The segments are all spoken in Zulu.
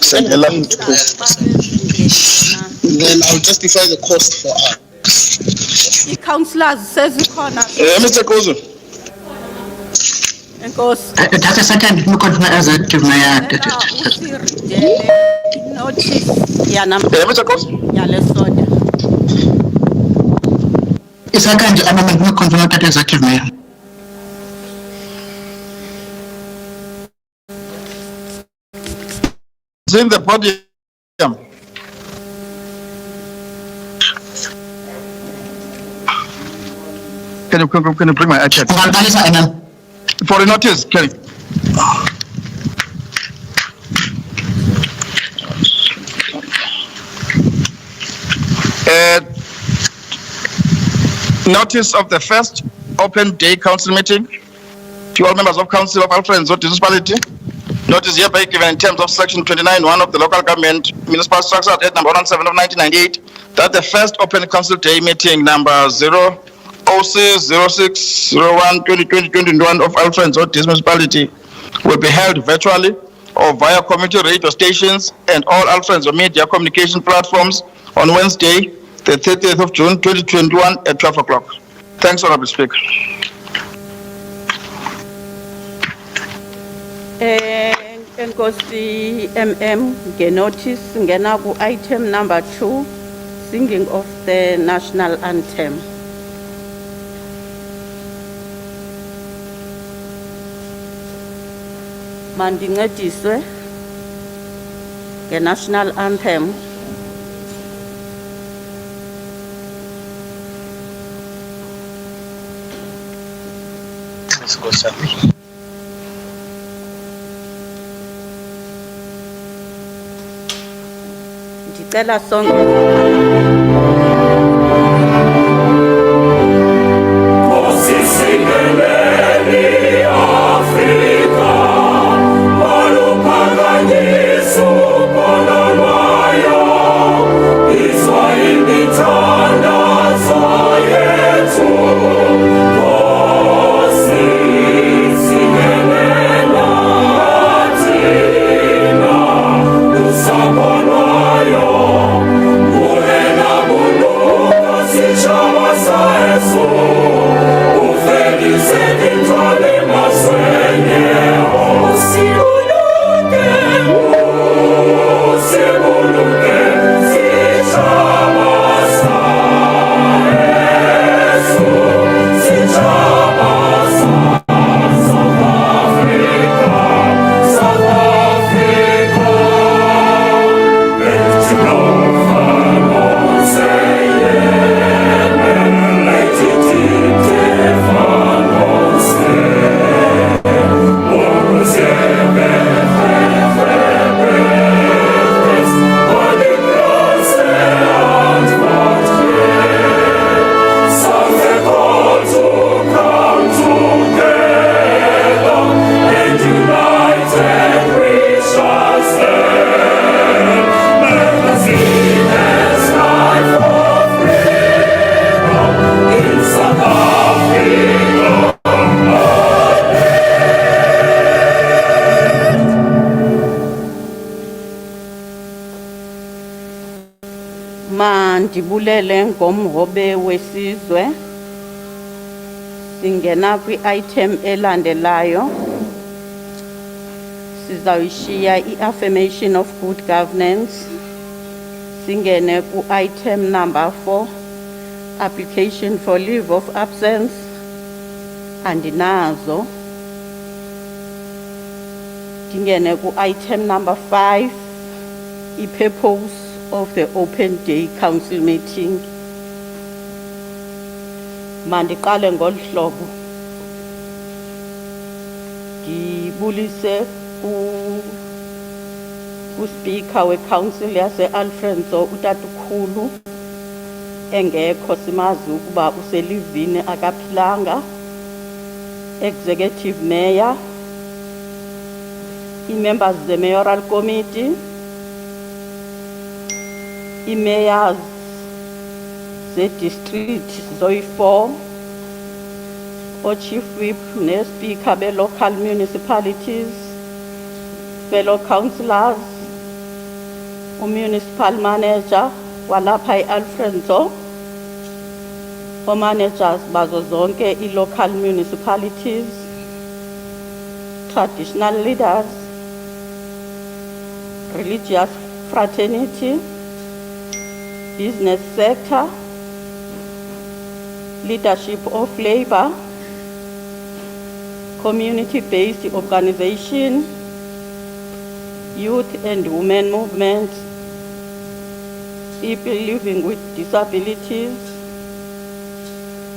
Then I'll justify the cost for us. I-councillors sezikhona Mr. Kozu. enkosi Just a second, let me confirm as a to my usiridele inotice Mr. Kozu. yale soda a second, I'm not confirm that as active mayor. In the podium. Can you bring my iPad? For the notice, Kelly. Notice of the first open day council meeting to all members of council of Alfred and Zoti municipality. Notice hereby given in terms of section 29(1) of the local government municipal structure act number 17 of 1998 that the first open council day meeting number 06/06/01/2020-21 of Alfred and Zoti municipality will be held virtually or via community radio stations and all Alfred and media communication platforms on Wednesday, the 30th of June 2021 at 12 o'clock. Thanks, Honorable Speaker. enkosi ngenotice ngena ku item number 2 singing of the national anthem. Mandincediswe nge-national anthem. Ndicela sonke mandibulele ngomhobe wesizwe. Singena kwi-item elandelayo. Sizawushiya i-affirmation of good governance. Singene ku-item number 4, application for leave of absence. Andinazo. Singene ku-item number 5, i-purpose of the open day council meeting. Mandiqale ngolu hlobo. Ngibulise ku-speaker we-council yase-Alfredo utaTukhulu engekho simazi ukuba uselivini akaphilanga. Executive Mayor, i-members the mayoral committee, i-mayors ze-district zoyi-4, o-chief whip ne-speaker be-local municipalities, fellow councillors, Municipal manager walapha eAlfredo, managers bazo zonke i-local municipalities, traditional leaders, religious fraternity, business sector, leadership of labor, community-based organization, youth and women movement, people living with disabilities,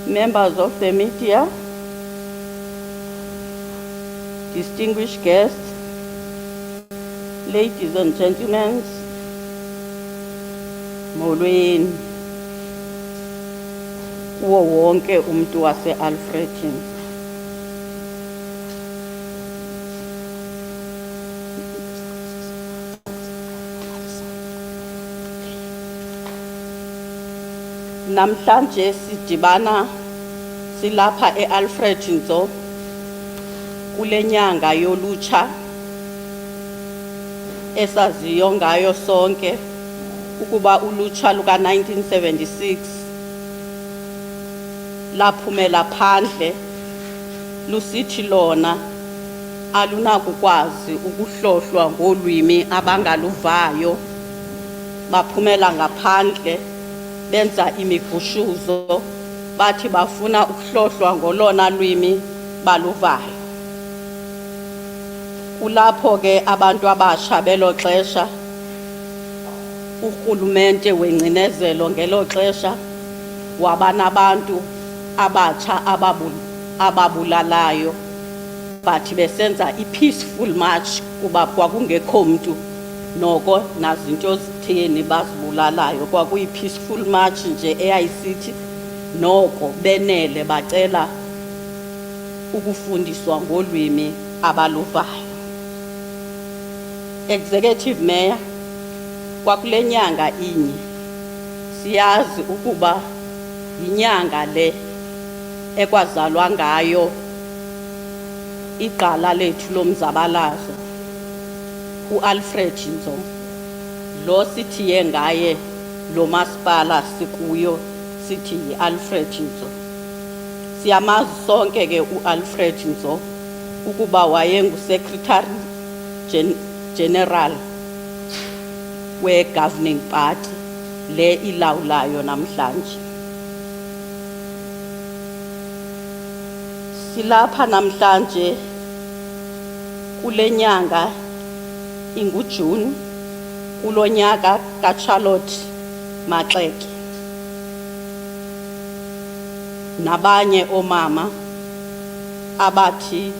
members of the media, distinguished guests, ladies and gentlemen, molweni kuwo wonke umuntu wase-Alfredton. Namhlanje sidibana silapha eAlfredton kule nyanga yolutsha esaziyo ngayo sonke ukuba ulutsha luka 1976 laphumela phandle lusithi lona alunakukwazi ukuhlohlwa ngolwimi abangaluvayo, baphumela ngaphandle benza imigushuzo bathi bafuna ukuhlohlwa ngolona lwimi baluvayo. Kulapho ke abantu abasha belo xesha urhulumente wengcinezelo ngelo xesha wabanabantu abatsha ababulalayo, bathi besenza i-peaceful march kuba kwakungekho mntu noko nazinto zitheni bazibulalayo, kwakuyi-peaceful march nje eyayisithi noko benele bacela ukufundiswa ngolwimi abaluvayo. Executive Mayor, kwakule nyanga inye siyazi ukuba yinyanga le ekwazalwa ngayo igqala lethu lomzabalazo uAlfredton, lo sithiye ngaye lo masipala sikuyo sithi yiAlfredton. Siyamazi sonke ke uAlfredton ukuba wayengu-Secretary General we-governing party le ilawulayo namhlanje. Silapha namhlanje kule nyanga inguJune kulo nyaka kaCharlotte Maxeke nabanye omama abathi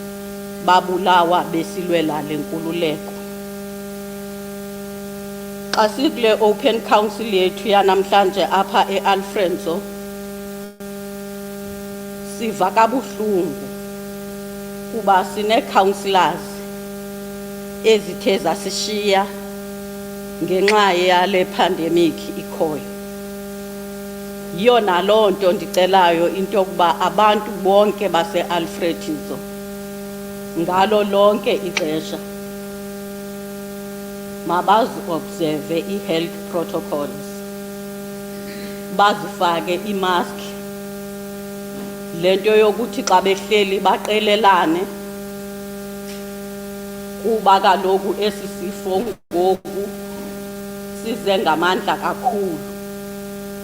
babulawa besilwela lenkululeko. Xa sikule open council yethu yanamhlanje apha eAlfredo siva kabuhlungu kuba sine-councillors ezithe zasishiya ngenxa yale pandemic ikhoyo. Yiyo naloo nto ndicelayo into yokuba abantu bonke base-Alfredton ngalo lonke ixesha mabazi-observe i-health protocols, bazifake imask, lento yokuthi xa behleli baqelelane kuba kaloku esi sifo ngoku size ngamandla kakhulu.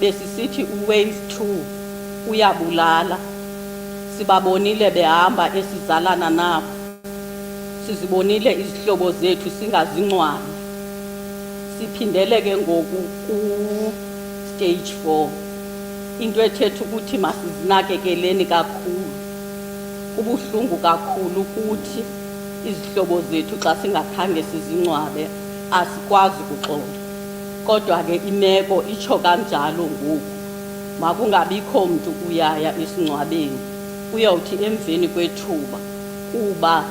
Besisithi uwave 2 uyabulala, sibabonile behamba esizalana nabo, sizibonile izihlobo zethu singazincwadi, siphindele ke ngoku ku-stage 4, into ethetha ukuthi masizinakekeleni kakhulu. Kubuhlungu kakhulu ukuthi izihlobo zethu xa singakhange sizincwabe asikwazi ukuxola, kodwa ke imeko itsho kanjalo ngoku. Makungabikho mntu uyaya esingcwabeni, uyawuthi emveni kwethuba kuba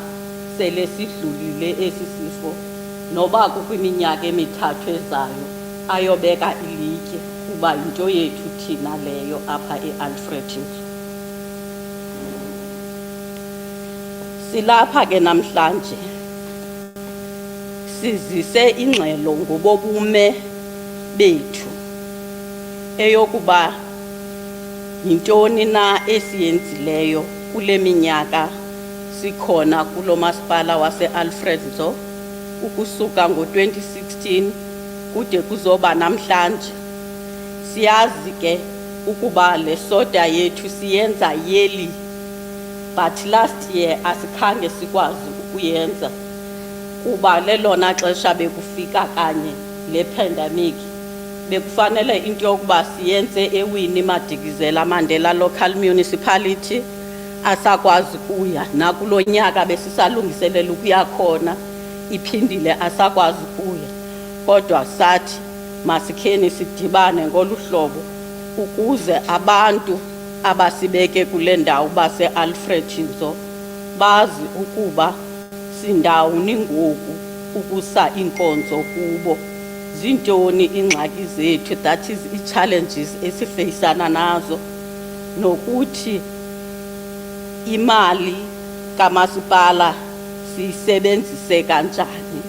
sele sidlulile esi sifo, noba kukwiminyaka emithathu ezayo ayobeka ilitye kuba yinto yethu thina leyo apha eAlfredton. Silapha ke namhlanje sizise ingxelo ngobobume bethu eyokuba yintoni na esiyenzileyo kule minyaka sikhona kulo masipala wase-Alfred Nzo ukusuka ngo-2016 kude kuzoba namhlanje. Siyazi ke ukuba le soda yethu siyenza yeli, but last year asikhange sikwazi ukuyenza kuba lelona xesha bekufika kanye le pandemic. Bekufanele into yokuba siyenze eWinnie Madikizela Mandela Local Municipality, asakwazi kuya nakulo nyaka besisalungiselela ukuya khona iphindile asakwazi kuya. Kodwa sathi masikheni sidibane ngolu hlobo ukuze abantu abasibeke kule ndawo base-Alfred Nzo bazi ukuba sindawuni ngoku ukusa inkonzo kubo. Zintoni ingxaki zethu, that is i-challenges esifeyisana nazo, nokuthi imali kamasipala siyisebenzise kanjani,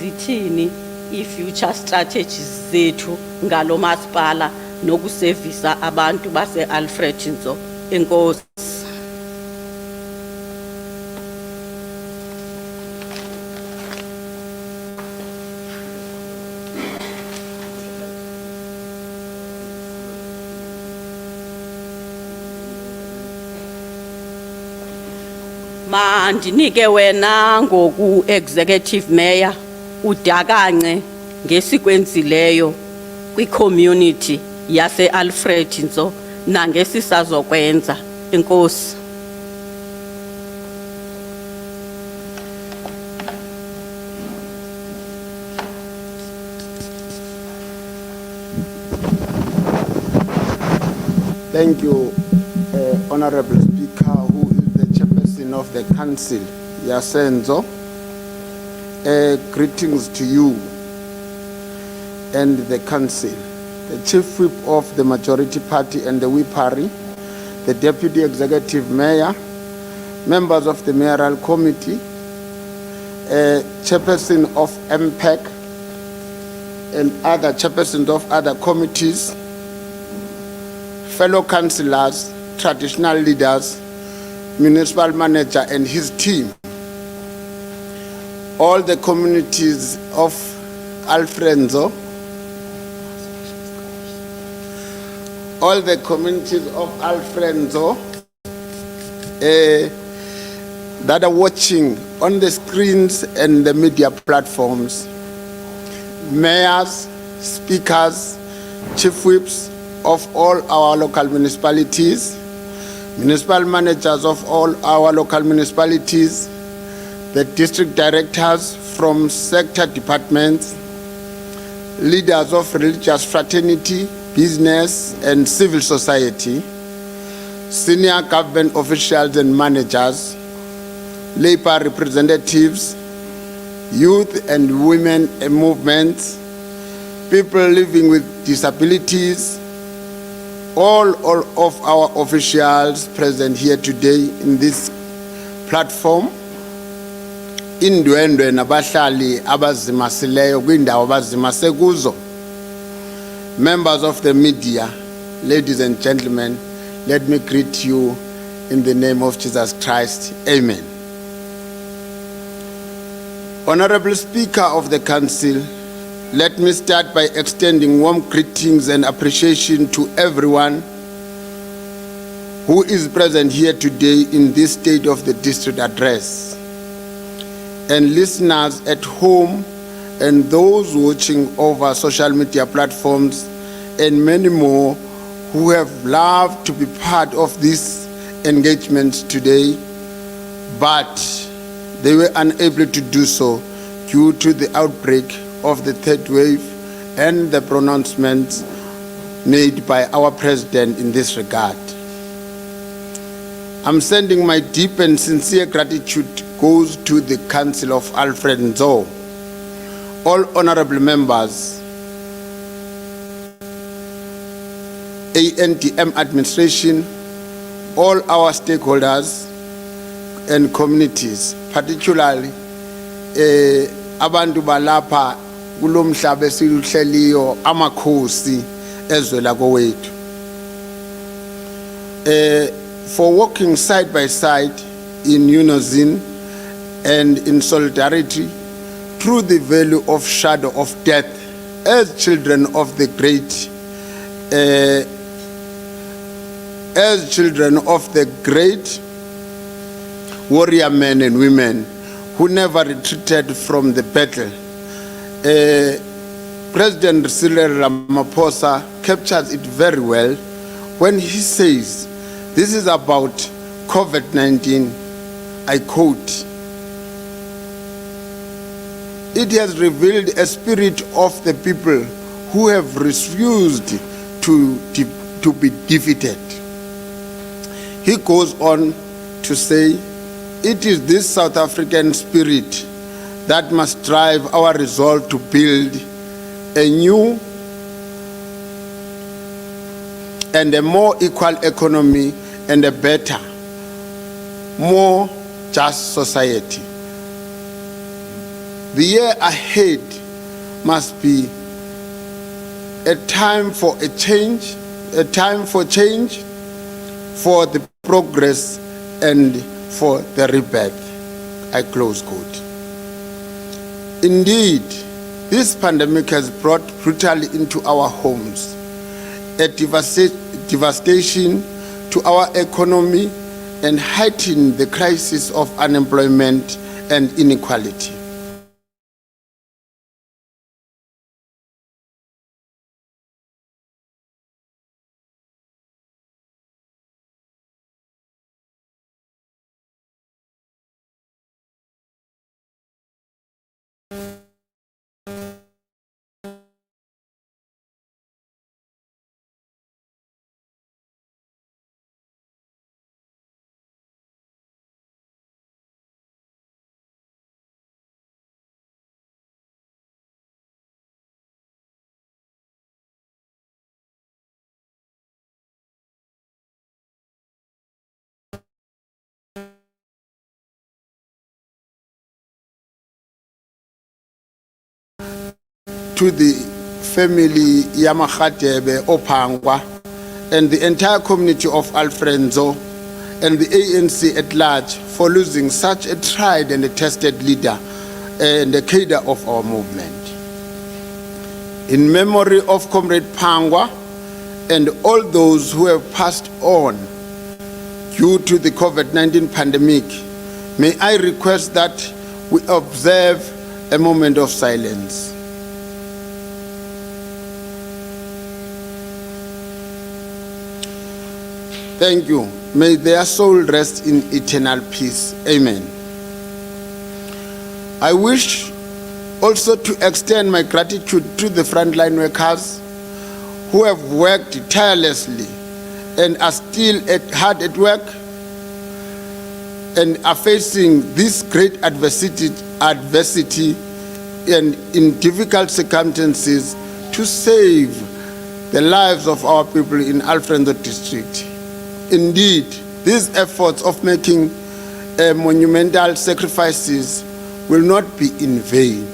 zithini i-future strategies zethu ngalo masipala nokusevisa abantu base-Alfred Nzo. Enkosi. Mandinike wena ngoku executive mayor udakanye ngesikwenzileyo kwi-community yase-Alfred Nzo nangesisazokwenza. Enkosi. Thank you, Honorable Speaker, who is the chairperson of the council, Yasenzo. Greetings to you and the council, the chief whip of the majority party and the whippery, the deputy executive mayor, members of the mayoral committee, chairperson of MPEC, and other chairpersons of other committees, fellow councillors, traditional leaders, municipal manager and his team, all the communities of Alfred Nzo, all the communities of Alfred Nzo that are watching on the screens and the media platforms, mayors, speakers, chief whips of all our local municipalities, municipal managers of all our local municipalities, the district directors from sector departments, leaders of religious fraternity, business and civil society, senior government officials and managers, labor representatives, youth and women movements, people living with disabilities, all of our officials present here today in this platform, indwendwe nabahlali abazimasileyo kwindawo abazimase kuzo, members of the media, ladies and gentlemen, let me greet you in the name of Jesus Christ. Amen. Honorable Speaker of the Council, let me start by extending warm greetings and appreciation to everyone who is present here today in this State of the District Address, and listeners at home and those watching over social media platforms and many more who have loved to be part of this engagement today, but they were unable to do so due to the outbreak of the third wave and the pronouncements made by our president in this regard. I'm sending my deep and sincere gratitude goes to the Council of Alfred Nzo, all honorable members, ANTM administration, all our stakeholders and communities, particularly abantu balapha kulomhlaba esihleliyo amakhosi ezwe lakowethu. For walking side by side in unison and in solidarity through the valley of shadow of death as children of the great warrior men and women who never retreated from the battle. President Cllr Ramaphosa captures it very well when he says, this is about COVID-19, I quote, "It has revealed a spirit of the people who have refused to be defeated." He goes on to say, it is this South African spirit that must drive our resolve to build a new and a more equal economy and a better, more just society. The year ahead must be a time for a change, a time for change, for the progress and for the rebirth. I close quote. Indeed, this pandemic has brought brutality into our homes, a devastation to our economy, and heightened the crisis of unemployment and inequality. To the family Yamakhatebe Opangwa and the entire community of Alfrenzo and the ANC at large for losing such a tried and a tested leader and the cadre of our movement. In memory of Comrade Pangwa and all those who have passed on due to the COVID-19 pandemic, may I request that we observe a moment of silence. Thank you. May their soul rest in eternal peace. Amen. I wish also to extend my gratitude to the frontline workers who have worked tirelessly and are still hard at work and are facing this great adversity and in difficult circumstances to save the lives of our people in Alfredo district. Indeed, these efforts of making monumental sacrifices will not be in vain.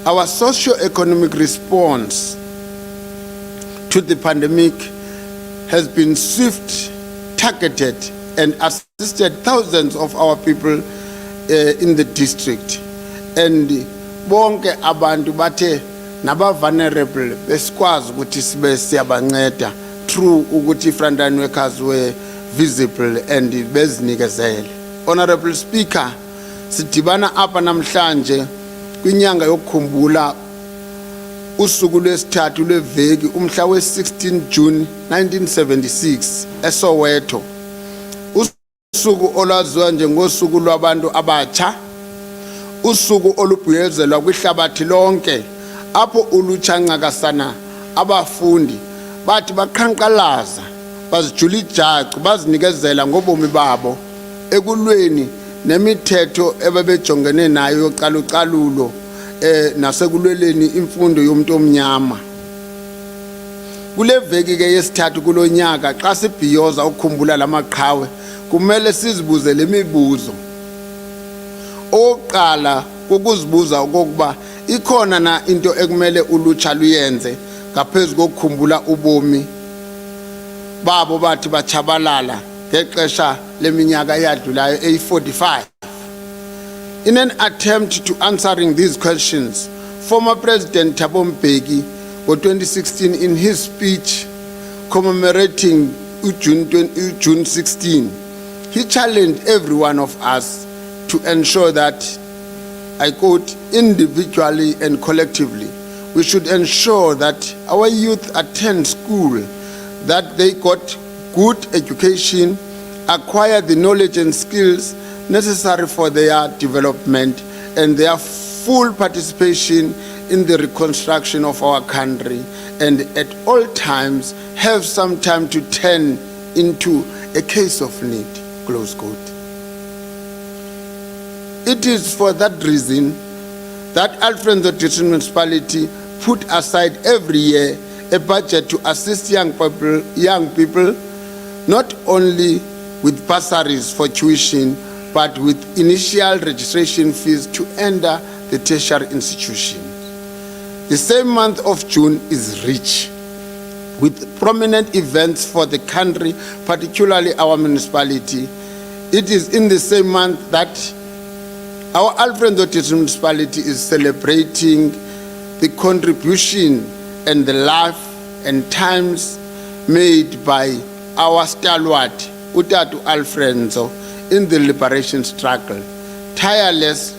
Our socio-economic response to the pandemic has been swift, targeted, and assisted thousands of our people in the district. And bonke abantu bathe naba vulnerable besikwazi ukuthi sibe siyabanceda through ukuthi frontline workers were visible and bezinikezele. Honorable Speaker, sidibana apha namhlanje kwinyanga yokukhumbula usuku lwesithathu lweveki umhla we-16 June 1976 eSoweto. Usuku olwaziwa njengosuku lwabantu abatsha, usuku olubhiyozelwa kwihlabathi lonke apho ulutsha ncakasana abafundi bathi baqhankqalaza bazijula ijacu bazinikezela ngobomi babo ekulweni nemithetho ebebejongene nayo yocalucalulo nasekulweleni imfundo yomuntu omnyama. Kule veki ke yesithathu kulonyaka xa sibhiyoza ukukhumbula lamaqhawe kumele sizibuze lemibuzo. Oqala ukuzibuza okokuba ikhona na into ekumele ulutsha luyenze ngaphezu kokukhumbula ubomi babo bathi bachabalala ngexesha leminyaka eyadlulayo eyi-45. In an attempt to answering these questions, former President Thabo Mbeki ngo-2016 in his speech commemorating June 16, he challenged every one of us to ensure that, I quote, individually and collectively, we should ensure that our youth attend school, that they got good education, acquire the knowledge and skills necessary for their development and their full participation in the reconstruction of our country, and at all times have some time to turn into a case of need, close quote. It is for that reason that Alfredo District Municipality put aside every year a budget to assist young people not only with bursaries for tuition, but with initial registration fees to enter the tertiary institution. The same month of June is rich with prominent events for the country, particularly our municipality. It is in the same month that our Alfredo District Municipality is celebrating the contribution and the life and times made by our stalwart, Utatu Alfredo, in the liberation struggle, tireless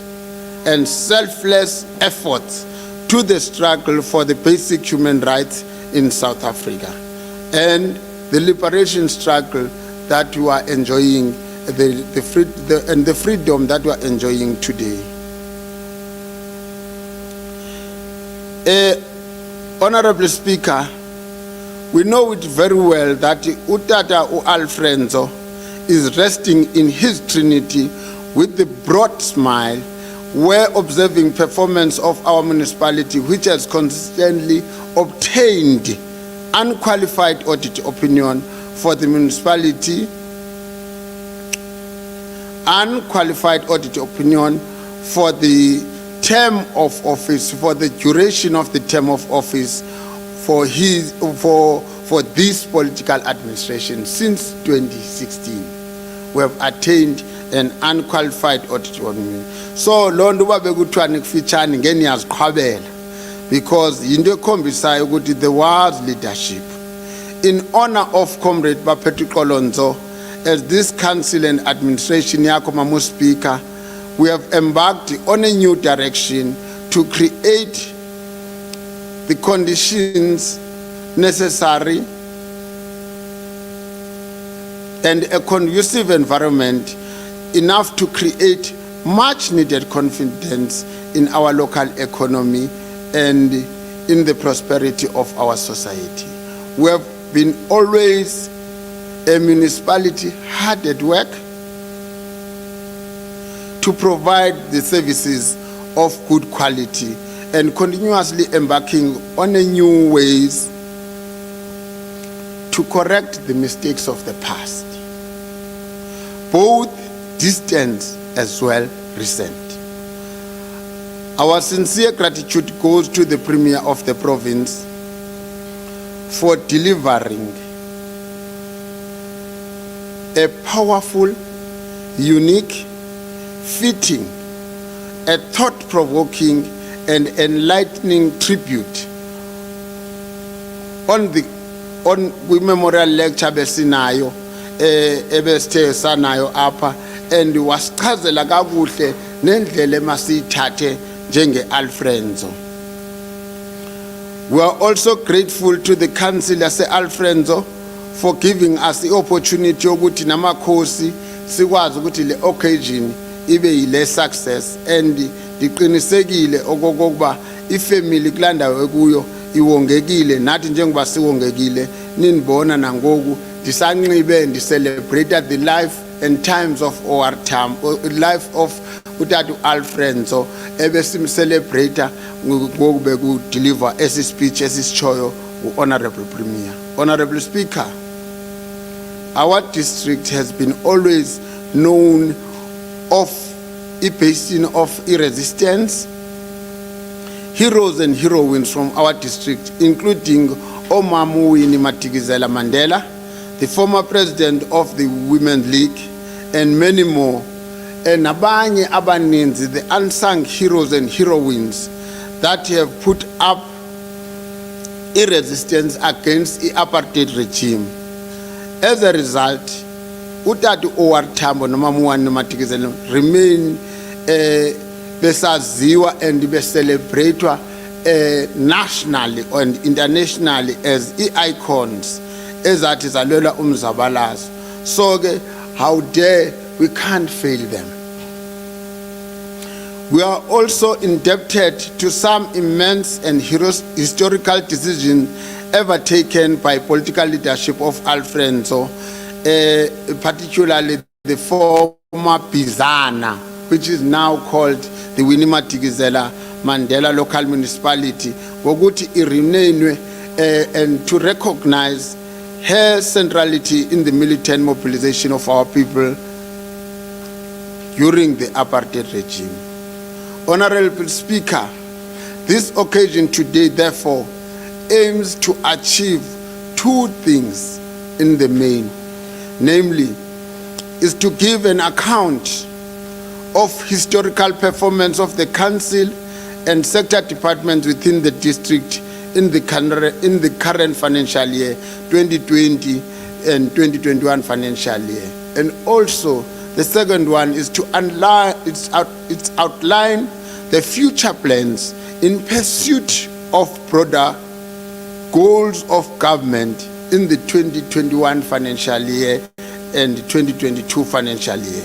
and selfless efforts to the struggle for the basic human rights in South Africa, and the liberation struggle that we are enjoying, the freedom that we are enjoying today. Honorable Speaker, we know it very well that Utata Alfredo is resting in his trinity with the broad smile, where observing performance of our municipality, which has consistently obtained unqualified audit opinion for the municipality, unqualified audit opinion for the term of office, for the duration of the term of office for this political administration since 2016. We have attained an unqualified audit opinion. So lonto babekuthiwa nikufitshane ngeni yaziqhwabela, because yinto ekhombisayo ukuthi there was leadership. In honor of Comrade Baphethu Qolonzo, as this council and administration yakho Mama Speaker, we have embarked on a new direction to create the conditions necessary and a conducive environment enough to create much needed confidence in our local economy and in the prosperity of our society. We have been always a municipality hard at work to provide the services of good quality and continuously embarking on a new ways to correct the mistakes of the past, both distant as well recent. Our sincere gratitude goes to the Premier of the province for delivering a powerful, unique, fitting, a thought-provoking and enlightening tribute on memorial lecture besinayo ebesithe sanayo apha, and wasichazela kakuhle nendlela emasiyithathe njenge-Alfredo. We are also grateful to the council yase-Alfredo for giving us the opportunity yokuthi namakhosi sikwazi ukuthi le occasion ibe yile success, and diqinisekile okokuba ifamily kulandayo ekuyo iwongekile, nathi njengoba siwongekile ninibona nangoku disanxibe and celebrate the life and times of our time, life of Utatu Alfredo ebesimcelebrate ngoku beku deliver esi speech esisichoyo Honorable Premier. Honorable Speaker, our district has been always known of basin of resistance, heroes and heroines from our district, including Omamu Winnie Madikizela Mandela, the former president of the Women's League, and many more. And abanye abaninzi, the unsung heroes and heroines that have put up resistance against the apartheid regime. As a result, Utati Owar Tambo nomamuwani Madikizela remain besaziwa and becelebrated nationally and internationally as icons ezathi zalwela umzabalazo. So how dare we can't fail them. We are also indebted to some immense and historical decisions ever taken by political leadership of Alfredo, particularly the former Bizana, which is now called the Winnie Madikizela Mandela Local Municipality, wokuthi irenenwe and to recognize her centrality in the militant mobilization of our people during the apartheid regime. Honorable Speaker, this occasion today, therefore, aims to achieve two things in the main, namely, is to give an account of historical performance of the council and sector departments within the district in the current financial year, 2020 and 2021 financial year. And also, the second one is to outline the future plans in pursuit of broader goals of government in the 2021 financial year and 2022 financial year.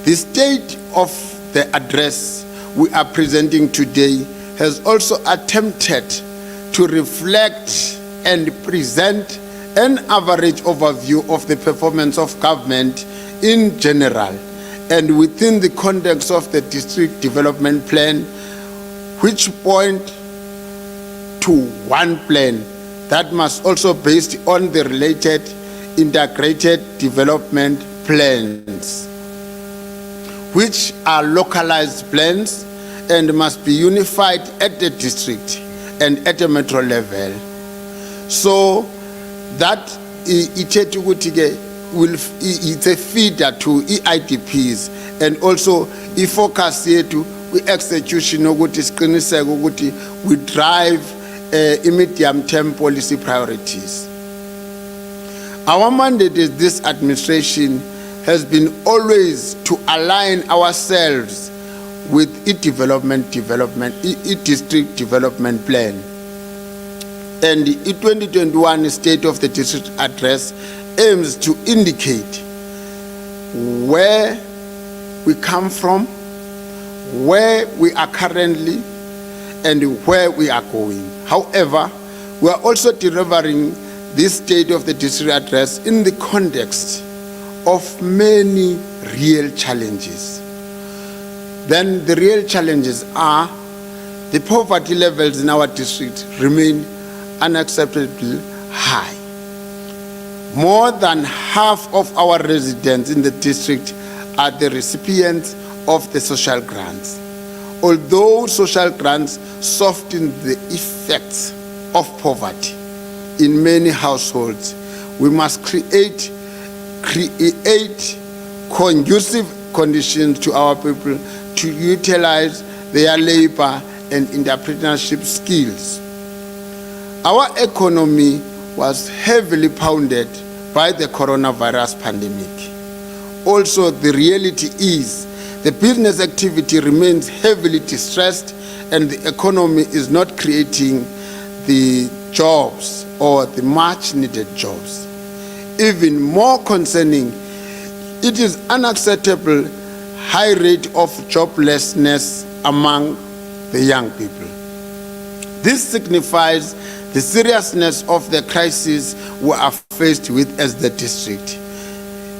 The state of the address we are presenting today has also attempted to reflect and present an average overview of the performance of government in general and within the context of the district development plan, which point to one plan that must also be based on the related integrated development plans, which are localized plans and must be unified at the district and at a metro level. So that it's a feeder to EIDPs and also focus to execution we drive medium-term policy priorities. Our mandate is this administration has been always to align ourselves with district development plan. And the 2021 State of the District Address aims to indicate where we come from, where we are currently, and where we are going. However, we are also delivering this State of the District Address in the context of many real challenges. Then the real challenges are the poverty levels in our district remain unacceptably high. More than half of our residents in the district are the recipients of the social grants. Although social grants soften the effects of poverty in many households, we must create conducive conditions to our people to utilize their labor and entrepreneurship skills. Our economy was heavily pounded by the coronavirus pandemic. Also, the reality is the business activity remains heavily distressed and the economy is not creating the jobs or the much needed jobs. Even more concerning, it is unacceptable high rate of joblessness among the young people. This signifies the seriousness of the crisis we are faced with as the district.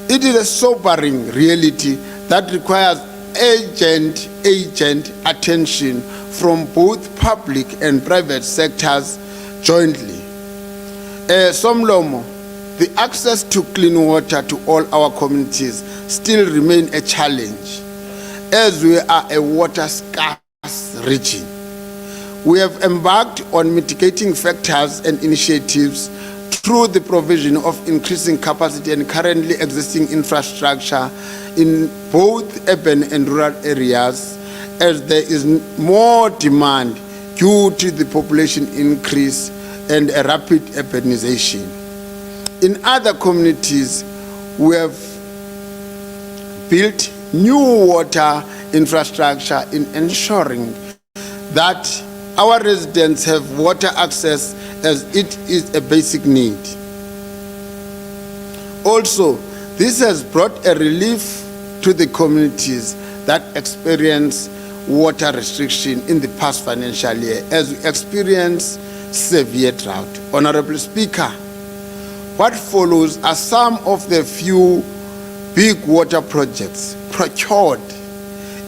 It is a sobering reality that requires urgent attention from both public and private sectors jointly. Somlomo, the access to clean water to all our communities still remain a challenge. as we are a water scarce region. We have embarked on mitigating factors and initiatives through the provision of increasing capacity and currently existing infrastructure in both urban and rural areas, as there is more demand due to the population increase and a rapid urbanization. In other communities, we have built new water infrastructure in ensuring that our residents have water access, as it is a basic need. Also, this has brought a relief to the communities that experience water restriction in the past financial year, as we experience severe drought. Honorable Speaker, what follows are some of the few big water projects procured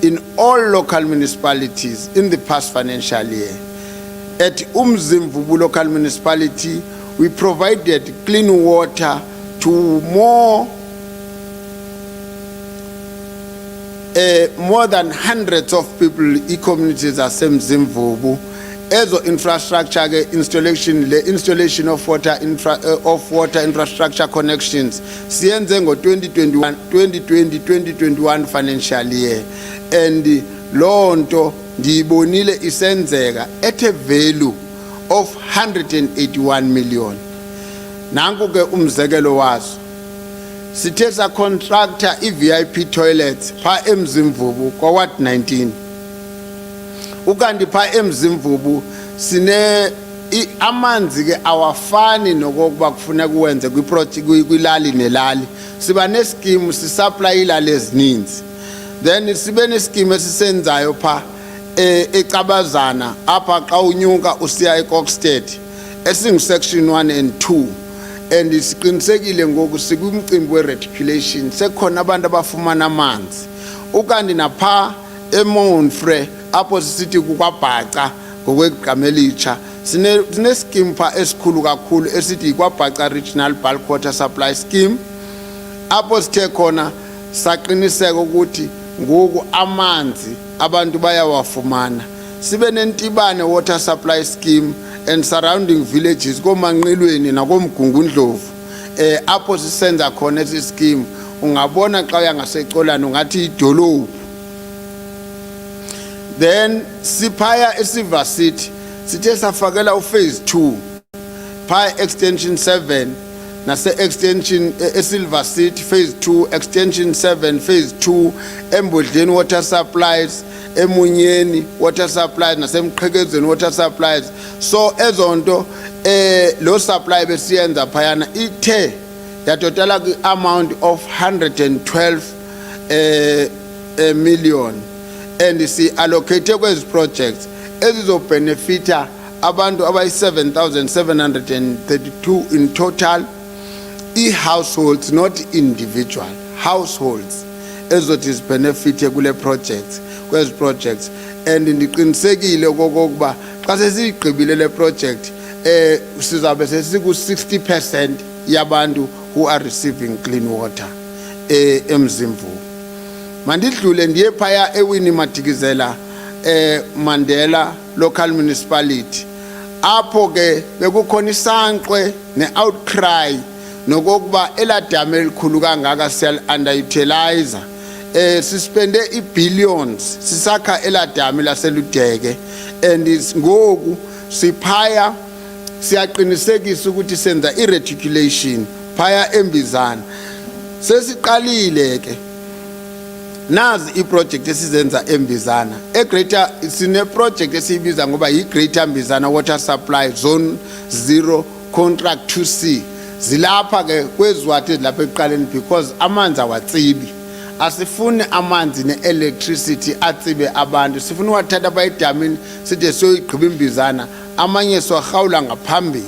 in all local municipalities in the past financial year. At Umzimvubu local municipality, we provided clean water to more than hundreds of people in communities as Mzimvubu. Ezo infrastructure installation of water infrastructure connections siyenze ngo 2021 financial year, and lonto ndiyibonile isenzeka at a value of 181 million. Nanku ke umzekelo wazo, sithe sa contractor i-VIP toilets pha eMzimvubu kwa Ward 19. Ukanti pha eMzimvubu sine amanzi ke awafani nokokuba kufuna kuwenze kwilali nelali. Siba nescheme sisupply ilali ezininzi, then sibe nescheme esisenzayo pha eCabazana apha xa unyuka usiya eKokstad esingu section 1 and 2, and siqinisekile ngoku sikumcimbi we-reticulation sekhona abantu abafumana amanzi. Ukanti napha eMonfre apho sisithi kukwabhaca ngokwegama elitsha sine scheme pha esikhulu kakhulu esithi kwaBhaca Regional Bulk Water Supply Scheme, apho sithe khona saqiniseka ukuthi ngoku amanzi abantu bayawafumana. Sibe nentibane water supply scheme and surrounding villages koManqilweni nakoMgungundlovu, apho sisenza khona esi scheme ungabona xa uyangasecolana ungathi idolophu. Then siphaya eSilver City sithe safakela uphase 2 pha extension 7 nase extension eSilver City phase 2 extension 7 phase 2 eMbodleni water supplies, eMunyeni water supplies naseMqhekezweni water supplies. So ezonto lo supply besiyenza phayana ithe yatotala amount of 112 million, and si allocate kwezi projects ezizobenefita abantu abayi 7,732 in total, households, not individual households, ezothi zibenefite kule projects kwezi projects. And ndiqinisekile okokuba xa sesiyigqibile le project sizabe sesiku 60% yabantu who are receiving clean water eMzimvubu. Mandidlule ndiye phaya eWinnie Madikizela Mandela local municipality, apho ke bekukhona isankqwe ne-outcry nokokuba eladama elikhulu kangaka underutilizer. Sispende i-billions sisakha eladama laseludeke, and ngoku siphaya siyaqinisekisa ukuthi senza i-reticulation phaya eMbizana. Sesiqalile ke nazi i-project esizenza eMbizana eGreater, sine project esiyibiza ngoba yi-Greater Mbizana Water Supply Zone 0 Contract 2C. Zilapha ke kweziwathi ezilapha ekuqaleni because amanzi awatsibi. Asifuni amanzi ne-electricity atsibe abantu, sifuna wathatha bayidamini sithi soyigqiba iMbizana amanye siwarhawula ngaphambili.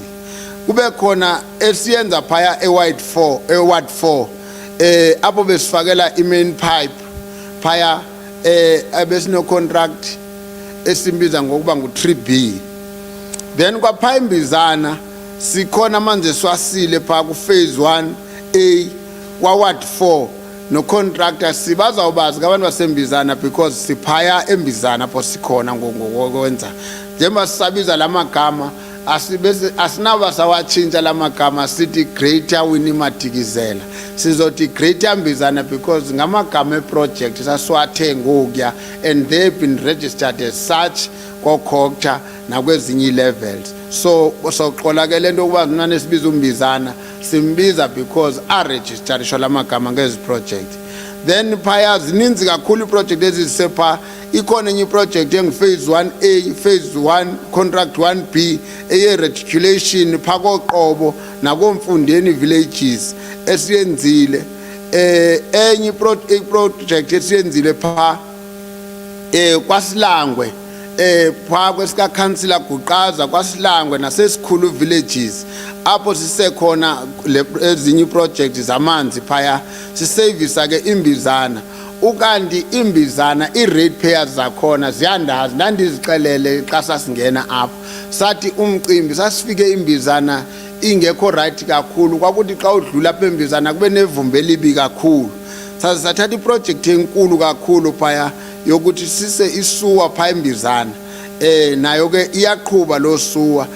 Kube khona esiyenza phaya eWard 4 apho besifakela i-main pipe phaya abesino contract esimbiza ngokuba ngu-3B. Then kwaphaya eMbizana sikhona manje swasile phaya ku phase 1A kwa Ward 4 no contractor sibazawubazi abantu basembizana because siphaya embizana apho sikhona ngokwenza njengoba sisabiza lamagama asinaba sawatshintsha lamagama sithi Greater Winnie Madikizela sizothi Greater Mbizana because ngamagama eproject sasiwathe ngokuya and they've been registered as such kokhokta nakwezinye levels so soqola ke lento kuba nane sibiza umbizana simbiza because registered lamagama ngezi project then phaya zininzi kakhulu project ezisepha ikhona enye project engu phase 1A phase 1 contract 1B eye reticulation phako Qobo nakomfundeni villages esiyenzile enye project esiyenzile pha kwaSilangwe pha kwesika councilor Guqaza kwaSilangwe nasesikhulu villages apho sisekhona ezinye projects zamanzi phaya siservice ke imbizana ukanti imbizana i-ratepayers zakhona ziyandazi ndandizixelele xa sasingena apho sathi umcimbi sasifike imbizana ingekho right kakhulu kwakuthi xa udlula apha embizana kube nevumbe libi kakhulu sathatha iproject enkulu kakhulu phaya yokuthi sise isuwa phaya embizana nayo ke iyaqhuba lo suwa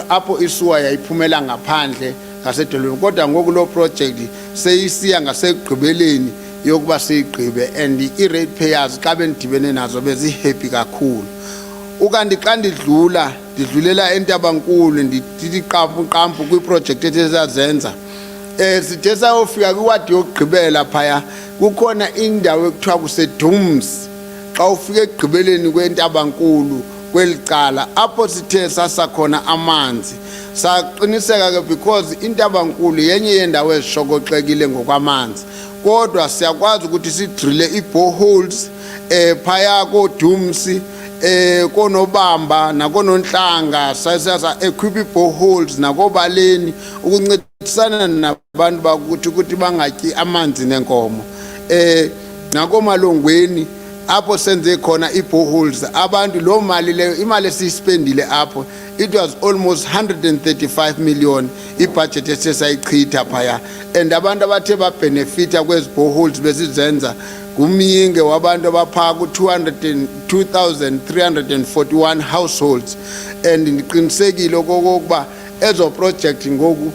apho isuwa yayiphumela ngaphandle ngasedolweni kodwa ngoku lo project seyisiya ngasekugqibeleni yokuba siyigqibe and i-ratepayers xa bendibene nazo bezi happy kakhulu ukanti xa ndidlulela eNtabankulu ndithi qampu kwiproject esesazenza sithe sayofika kwiwadi yokugqibela phaya kukhona indawo ekuthiwa kusedums xa ufike ekugqibeleni kweNtabankulu kwelicala apho sithe sasakhona amanzi saqiniseka ke because iNtabankulu yenye yendawo ezishokoxekile ngokwamanzi kodwa siyakwazi ukuthi sidrille i-boreholes phaya koDums konobamba nakononhlanga sasa equip i-boreholes nakobaleni ukuncedisana nabantu bakuthi ukuthi bangatyi amanzi nenkomo nakomalongweni apho senze khona i-boreholes abantu lo mali leyo imali esispendile apho it was almost 135 million ibudget esisayichitha phaya and abantu abathe babenefita kwezi boreholes besizenza kumyinge wabantu abapha ku 202,341 households and ndiqinisekile okokuba ezo project ngoku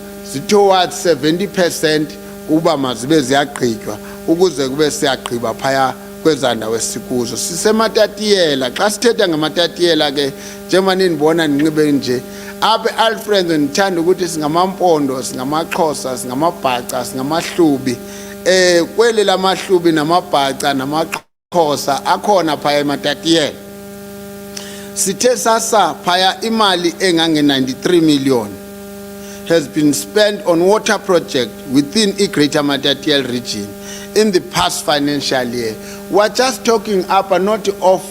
towards 70% kuba mazibe ziyagqitywa ukuze kube siyagqiba phaya kwezanda wesikuzo sisematatiyela xa sithetha ngamatatiyela ke njengoba ninibona ninqibe nje apha Alfred ndithanda ukuthi singamampondo singamaXhosa singamabhaca singamahlubi kweli lamahlubi namabhaca namaXhosa akhona phaya ematatiyela sithe sasa phaya imali engange 93 million has been spent on water project within Greater Matatiele region in the past financial year. We're just talking up and not of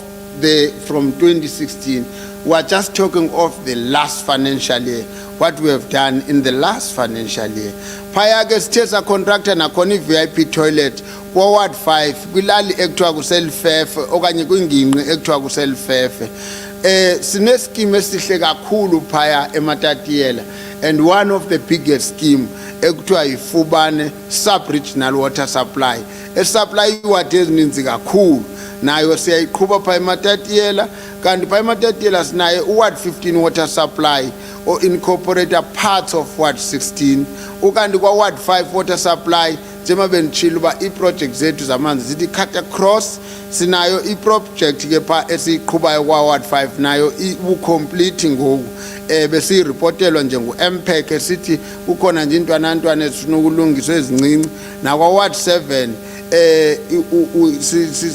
from 2016. We're just talking of the last financial year, what we have done in the last financial year. Phaya ke sithetha contractor nakhona i-VIP toilet Ward 5 kwilali ekuthiwa kuselifefe okanye kwingingqi ekuthiwa kuselifefe. Sine scheme esihle kakhulu phaya eMatatiyela and one of the biggest scheme ekuthiwa yifubane sub-regional water supply esupply iwater ezininzi kakhulu nayo siyayiqhuba phaya eMatatiyela kanti phaya eMatatiyela sinaye uward 15 water supply or incorporate parts of ward 16 ukanti kwa ward 5 water supply njengoba benitshilo uba iproject zethu zamanzi zithi cut across sinayo iproject ke pha esiyiqhubayo kwa ward 5 nayo ucomplete ngoku besiyireportelwa njengu-MPEC esithi kukhona nje intwanantwana ezifuna ukulungiswa ezincinci nakwa ward 7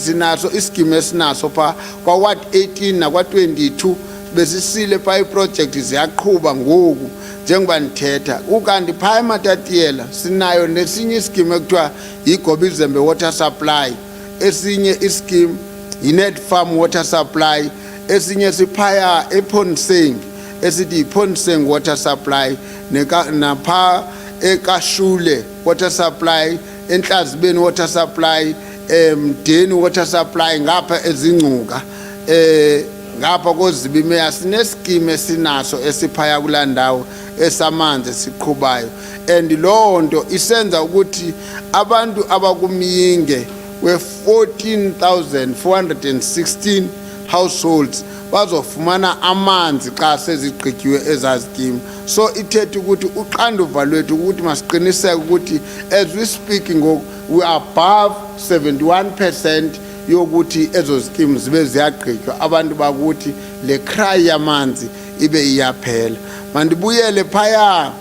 sinaso ischeme esinaso pha kwa ward 18 nakwa 22 besisile pha iproject ziyaqhuba ngoku njengoba nithetha ukanti phaya eMatatiyela sinayo nesinye ischeme ekuthiwa yiGobizembe water supply esinye ischeme yiNet Farm water supply esinye siphaya ePonseng esithi yiPonseng water supply napha eKashule water supply eNhlazibeni water supply Mdeni water supply ngapha ezingcuka ngapha koZibimela sine scheme esinaso esiphaya kulandawo esamanzi siqhubayo, and lonto isenza ukuthi abantu abakumyinge we 14,416 households bazofumana amanzi xa sezigqityiwe ezazikimu. So ithethe ukuthi uxanduva lwethu ukuthi masiqiniseke ukuthi as we speak ngoku we are above 71% yokuthi ezo skimu zibe ziyagqitywa, abantu bakuthi le cry yamanzi ibe iyaphela. Mandibuyele phaya,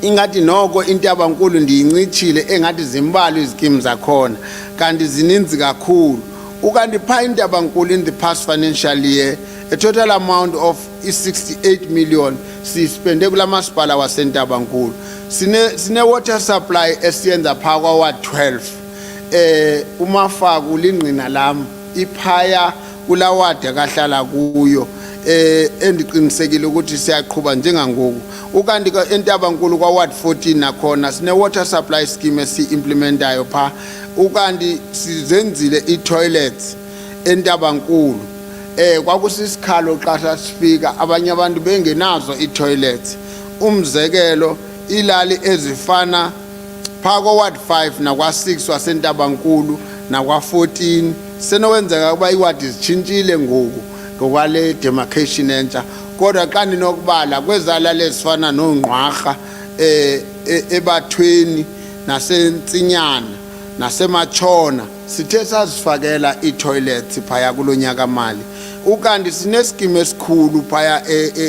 ingathi noko intabankulu ndiyincitshile engathi zimbalwa izikimu zakhona kanti zininzi kakhulu. Ukanti pha intabankulu in the past financial year a total amount of 68 million sispende kula masipala wasentabankulu. Sine water supply esiyenza pha kwa Ward 12. Umafaku lingqina lam iphaya kula ward akahlala kuyo, endiqinisekile ukuthi siyaqhubha njengangoku. Ukanti ke entabankulu kwa Ward 14 nakhona sine water supply scheme esi-implementayo pha. Ukanti sizenzile i-toilets entabankulu. Kwakusisikhalo xa sifika abanye abantu bengenazo i-toilets. Umzekelo ilali ezifana pha kwa Ward 5 nakwa 6 wasentabankulu nakwa 14 senowenzeka ukuba iward zitshintshile ngoku ngokwale demarcation entsha, kodwa xa ndinokubala kwezala lezifana noNgqwarha eBathweni naseNtsinyana naseMatshona sithe sazifakela ii-toilets phaya kulo nyaka mali. Ukanti sineskime esikhulu phaya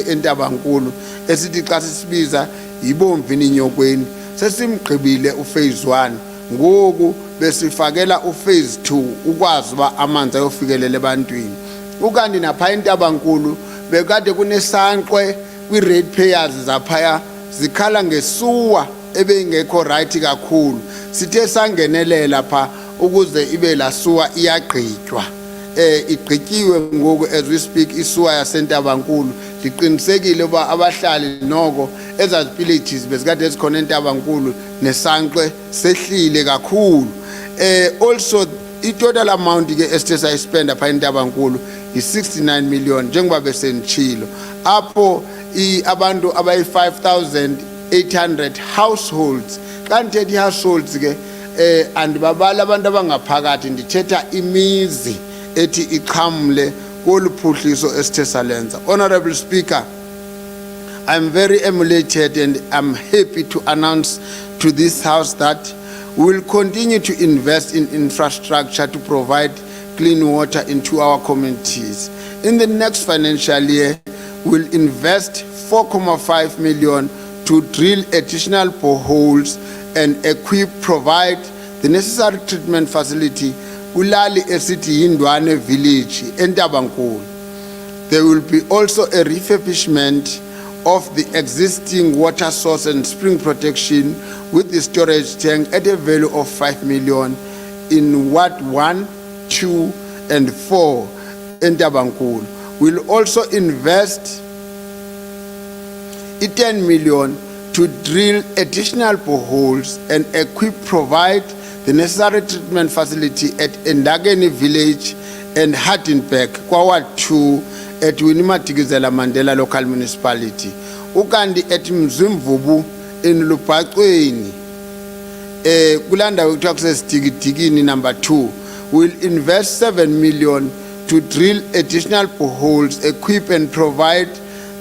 entabankulu esithi xa sisibiza yibomvini nyokweni, sesimgqibile uphase 1 ngoku besifakela uphase 2 ukwazi uba amanzi ayofikelela ebantwini. Ukanti napha entabankulu bekade kunesanqwe kwi-ratepayers zaphaya zikhala ngesuwa ebeyingekho right kakhulu, sithe sangenelela pha ukuze ibe la suwa iyagqitywa. Igqityiwe ngoku as we speak isuwa yasentabankulu. Ndiqinisekile uba abahlali noko ezazi villages bezikade ezikhona entabankulu nesanqwe sehlile kakhulu. Also i-total amount ke esithe sayispenda pha entabankulu yi-69 million njengoba besenditshilo, apho abantu abayi-5,800 households. Xa ndithetha i-households ke andibabala abantu abangaphakathi, ndithetha imizi ethi iqhamle kolu phuhliso esithe salenza. Honorable Speaker, I'm very emulated and I'm happy to announce to this House that we will continue to invest in infrastructure to provide clean water into our communities. In the next financial year, we'll invest 4.5 million to drill additional boreholes and provide the necessary treatment facility kulali esithi Yindwane village entabankulu. There will be also a refurbishment of the existing water source and spring protection with the storage tank at a value of 5 million in Ward 1, 2 and 4 entabankulu. We'll also invest 10 million to drill additional boreholes and provide the necessary treatment facility at Endageni village and Hartenberg, kwa Ward 2 at Winnie Mandela local municipality. Ukanti at Mzimvubu in Lupaqweni, kulanda kuthiwa kusesitikini number 2, will invest 7 million to drill additional boreholes, equip and provide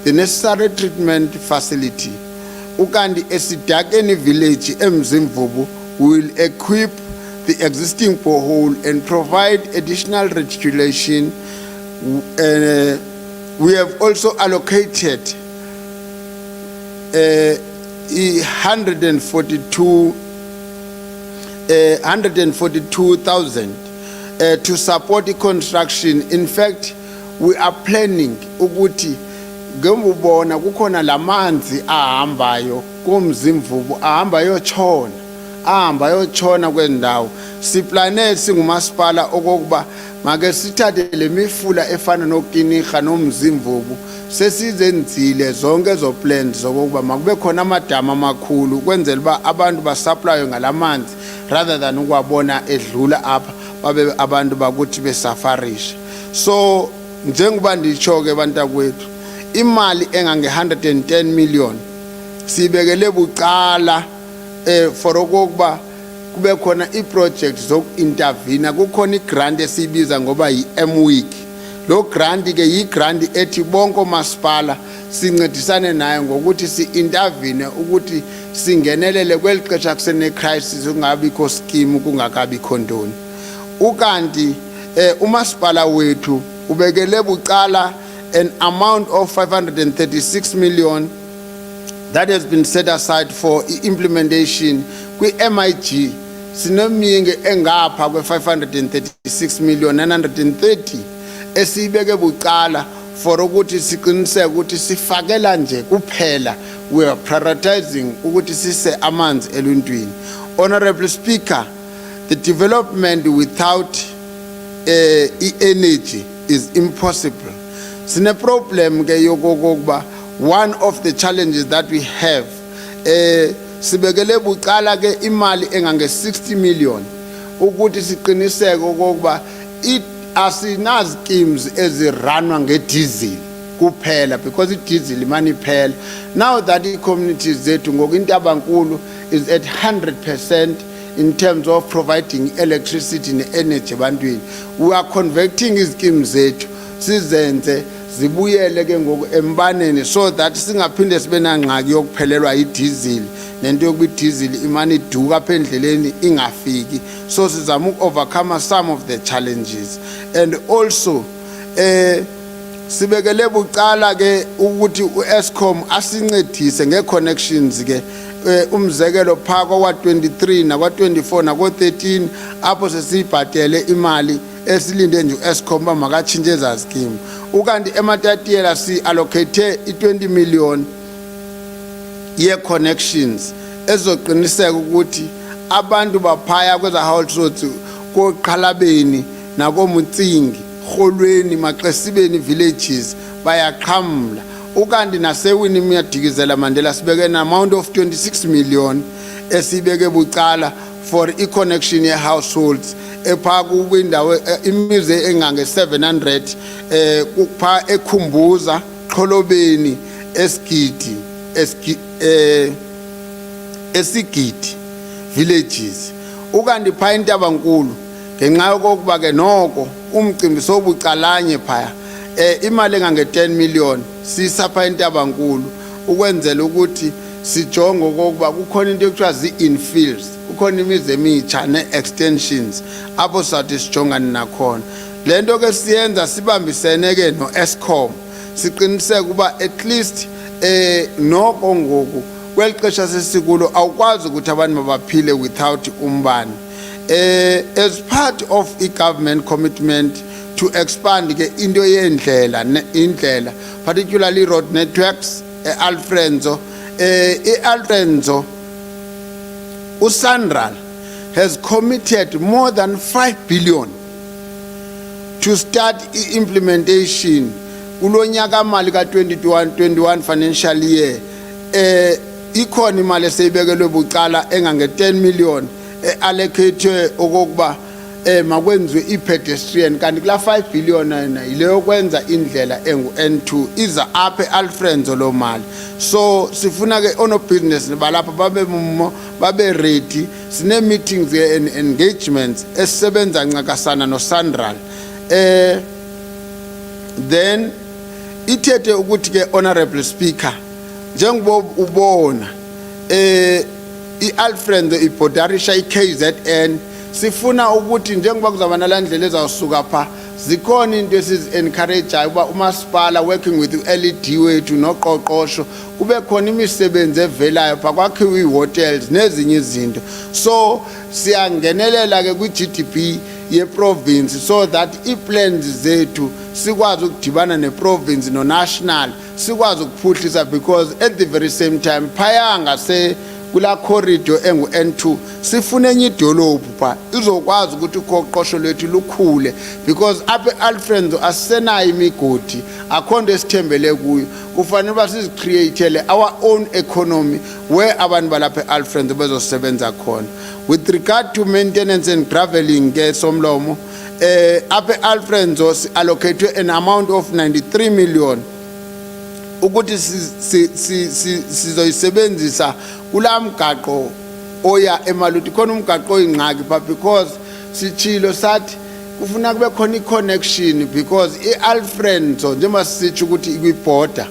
the necessary treatment facility. Ukanti esidakeni village eMzimvubu will equip the existing borehole and provide additional reticulation. We have also allocated 142,000 to support the construction. In fact, we are planning ukuthi ngembubona kukhona lamanzi ahambayo kumZimvubu ahamba yotshona kwendawo. Siplane singumasipala okokuba make sithathe le mifula efana noKinirha noMzimvubu sesizenzile zonke ezo plans zokuba makube khona amadama amakhulu kwenzela uba abantu basupply ngalamanzi rather than ukwabona edlula apha babe abantu bakuthi besafarisha. So njengoba nditsho ke bantakwethu imali engange 110 million sibekele bucala for okokuba kube khona iproject zoku-intervene. Kukhona igrant esiyibiza ngoba yi-M-Week. Lo grant ke yi-grant ethi bonke omasipala sincedisane nayo ngokuthi si-intervene ukuthi singenelele kweli xesha kusene-crisis kungabikho scheme kungakabikho ntoni. Ukanti umasipala wethu ubekele bucala an amount of 536 million that has been set aside for implementation kwi-MIG. Sinomyinge engapha kwe-536 million 930 esibeke bucala for ukuthi siqiniseke ukuthi sifakela nje kuphela. We are prioritizing ukuthi sise amanzi eluntwini. Honorable Speaker, the development without energy is impossible. Sine problem ke yokokuba one of the challenges that we have sibekele bucala ke imali engange 60 million ukuthi siqiniseke okokuba asina schemes eziranwa ngediesel kuphela because idiesel imani phela. Now that the communities zethu ngokwintabankulu is at 100% in terms of providing electricity and energy ebantwini, we are converting ischemes zethu sizenze zibuyele ke ngoku embaneni so that singaphinde sibe nangxaki yokuphelelwa idiesel nento yokuba idiesel imani iduka apha endleleni ingafiki. So sizama overcome some of the challenges. And also sibekele bucala ke ukuthi uEskom asincedise ngeconnections ke umzekelo phako wa 23 na kwa 24 na kwa 13 apho sesibhatele imali esilinde nje uEskom bamakatshintshe eza scheme. Ukanti eMatatiyela si allocate i20 million ye connections ezoqiniseka ukuthi abantu baphaya kweza households koqhalabeni nakomutsingi Rholweni Maxesibeni villages bayaqhamla. Ukanti nasewini miyadikizela Mandela sibeke an amount of 26 million esibeke bucala for i-connection ye households ephaku kwindawo imize engange 700 kupha ekhumbuza Xholobeni esigidi villages. Ukanti pha intabankulu ngenxa yokuba ke noko umcimbi sobucalanye phaya imali engange 10 million sisapha intabankulu ukwenzela ukuthi sijonge okokuba kukhona into ekuthiwa zi-infills, kukhona imizi emitsha ne-extensions apho sathi sijongane nakhona. Le nto ke siyenza sibambisene ke no-Eskom siqiniseke ukuba at least noko ngoku kweli xesha sesikulo awukwazi ukuthi abantu mabaphile without umbane. As part of i-government commitment to expand ke into yendlela particularly road networks Alfrenzo uSandral has committed more than 5 billion to start implementation kulonyaka mali ka 2021 financial year. Ikhona imali eseyibekelwe bucala engange 10 million allocate okokuba makwenziwe i-pedestrian kanti kula 5 billion yileyo kwenza indlela engu-N2 iza apha eAlfrenzo lo mali. So sifuna ke ono business balapha babe ready. Sine meetings and engagements esisebenza ncakasana noSandral. Then ithethe ukuthi ke Honorable Speaker njengoba ubona iAlfrenzo ibodarisha iKZN sifuna ukuthi njengoba kuzaba nalandlela ezawusuka pha zikhona into esizi-encourage uba umasipala working with u-LED wethu noqoqosho kube khona imisebenzi evelayo pha kwakhiwe ii-hotels nezinye izinto. So siyangenelela ke kwi-GDP ye-province so that ii-plans zethu sikwazi ukudibana ne-province no-national sikwazi ukuphuhlisa because at the very same time phaya ngase kula corridor engu-N2 sifune enye idolophu pha izokwazi ukuthi uqoqosho lwethu lukhule because apha eAlfrenzo asisenayo imigodi akho nto esithembele kuyo. Kufanele uba sizicreatele our own economy where abantu balapha eAlfrenzo bezosebenza khona. With regard to maintenance and traveling ke Somlomo Apha Alfred's allocated an amount of 93 million ukuthi sizoyisebenzisa kula mgaqo oya eMaluti. Khona umgaqo oyingxaki pha because sichilo sathi kufuna kube khona i-connection because i-Alfred's njengoba sisitsho ukuthi ikwi-border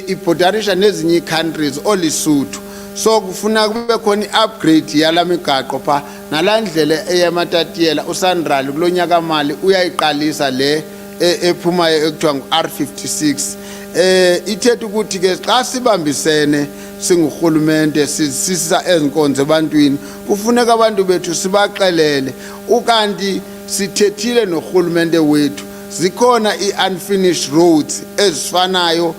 ibhodarisha nezinye i-countries oLesotho, so kufuna kube khona i-upgrade yala migaqo pha nalandlela eyaMatatiyela uSandral kulonyaka mali uyayiqalisa le ephumayo ekuthiwa ngu-R56. Ithethe ukuthi ke xa sibambisene singurhulumente sisisa ezinkonzo ebantwini kufuneka abantu bethu sibaxelele ukanti sithethile norhulumente wethu zikhona i-unfinished roads ezifanayo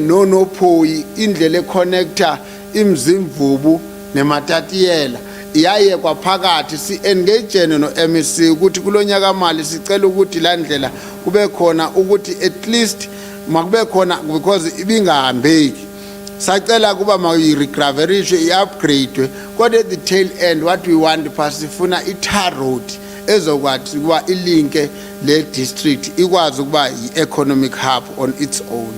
noNophoyi, indlela econnector iMzimvubu neMatatiyela iyaye kwaphakathi si-engagene no-MEC ukuthi kulonyaka mali sicela ukuthi la ndlela kube khona ukuthi at least makube khona because ibingahambeki. Sacela kuba mayiregraverishwe i-upgrade kodwa at the tail end what we want sifuna i-tar road ezokwathi kuba ilinke le district ikwazi ukuba i-economic hub on its own.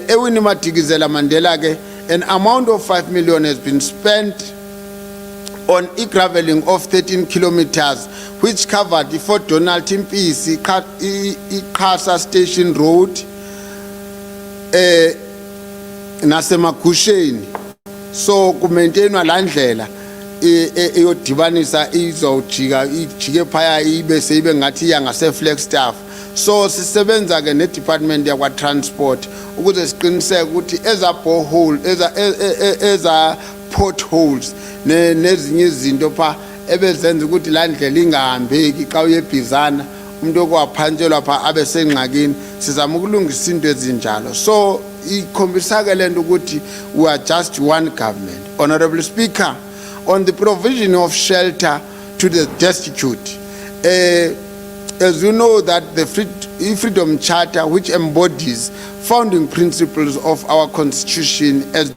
Ewini Madikizela Mandela ke an amount of 5 million has been spent on e-graveling of 13 kilometers which covered the Fort Donald Mpisi Cllr Station Road nasemagusheni, so kumaintainwa la ndlela eyodibanisa izojika ijike phaya ibe seyibe ngathi yangase Flagstaff. So sisebenza ke ne department yakwa transport ukuze siqiniseke ukuthi eza borehole eza potholes nezinye izinto pha ebezenza ukuthi la ndlela ingahambeki xa uyebhizana umuntu okwaphantshelwa pha abe sengxakini sizama ukulungisa into ezinjalo. So ikhombisa ke lento ukuthi we are just one government. Honorable Speaker, on the provision of shelter to the destitute, as you know that the Freedom Charter, which embodies founding principles of our constitution as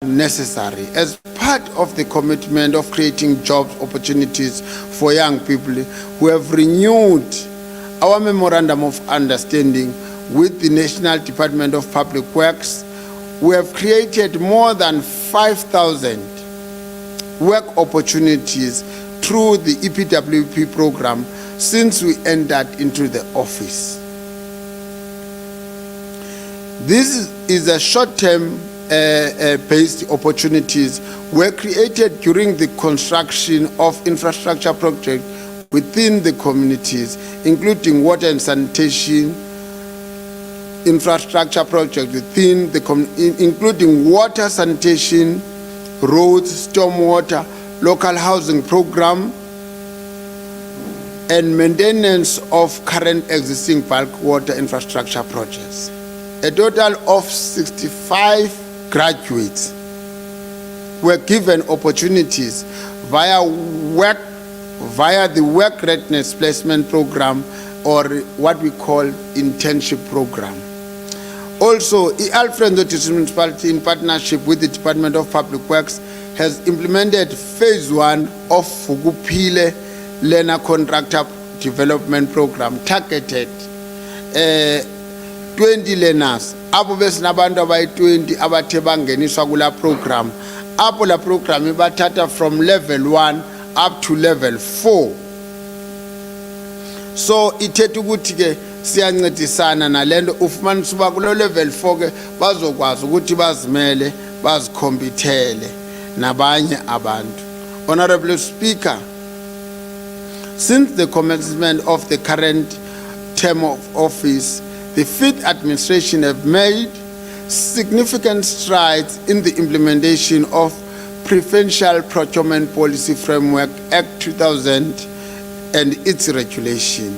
necessary. As part of the commitment of creating job opportunities for young people, we have renewed our memorandum of understanding with the National Department of Public Works. We have created more than 5,000 work opportunities through the EPWP program since we entered into the office. This is a short-term based opportunities were created during the construction of infrastructure projects within the communities, including water and sanitation infrastructure projects within the including water, sanitation, roads, stormwater, local housing program, and maintenance of current existing bulk water infrastructure projects. A total of 65 graduates were given opportunities via the work readiness placement program, or what we call internship program. Also, Alfred Municipality, in partnership with the Department of Public Works, has implemented phase 1 of Fuguphile Learner Contractor Development Program, targeted 20 learners. Abo besinabantu abayi-20 abathe bangeniswa kula program. Apho la program ibathatha from level 1 up to level 4. So ithetha ukuthi ke siyancedisana nalento, ufumanisa uba kulo level 4 ke bazokwazi ukuthi bazimele, bazikhompithele nabanye abantu. Honorable Speaker, since the commencement of the current term of office, the fifth administration have made significant strides in the implementation of Preferential Procurement Policy Framework Act 2000 and its regulation.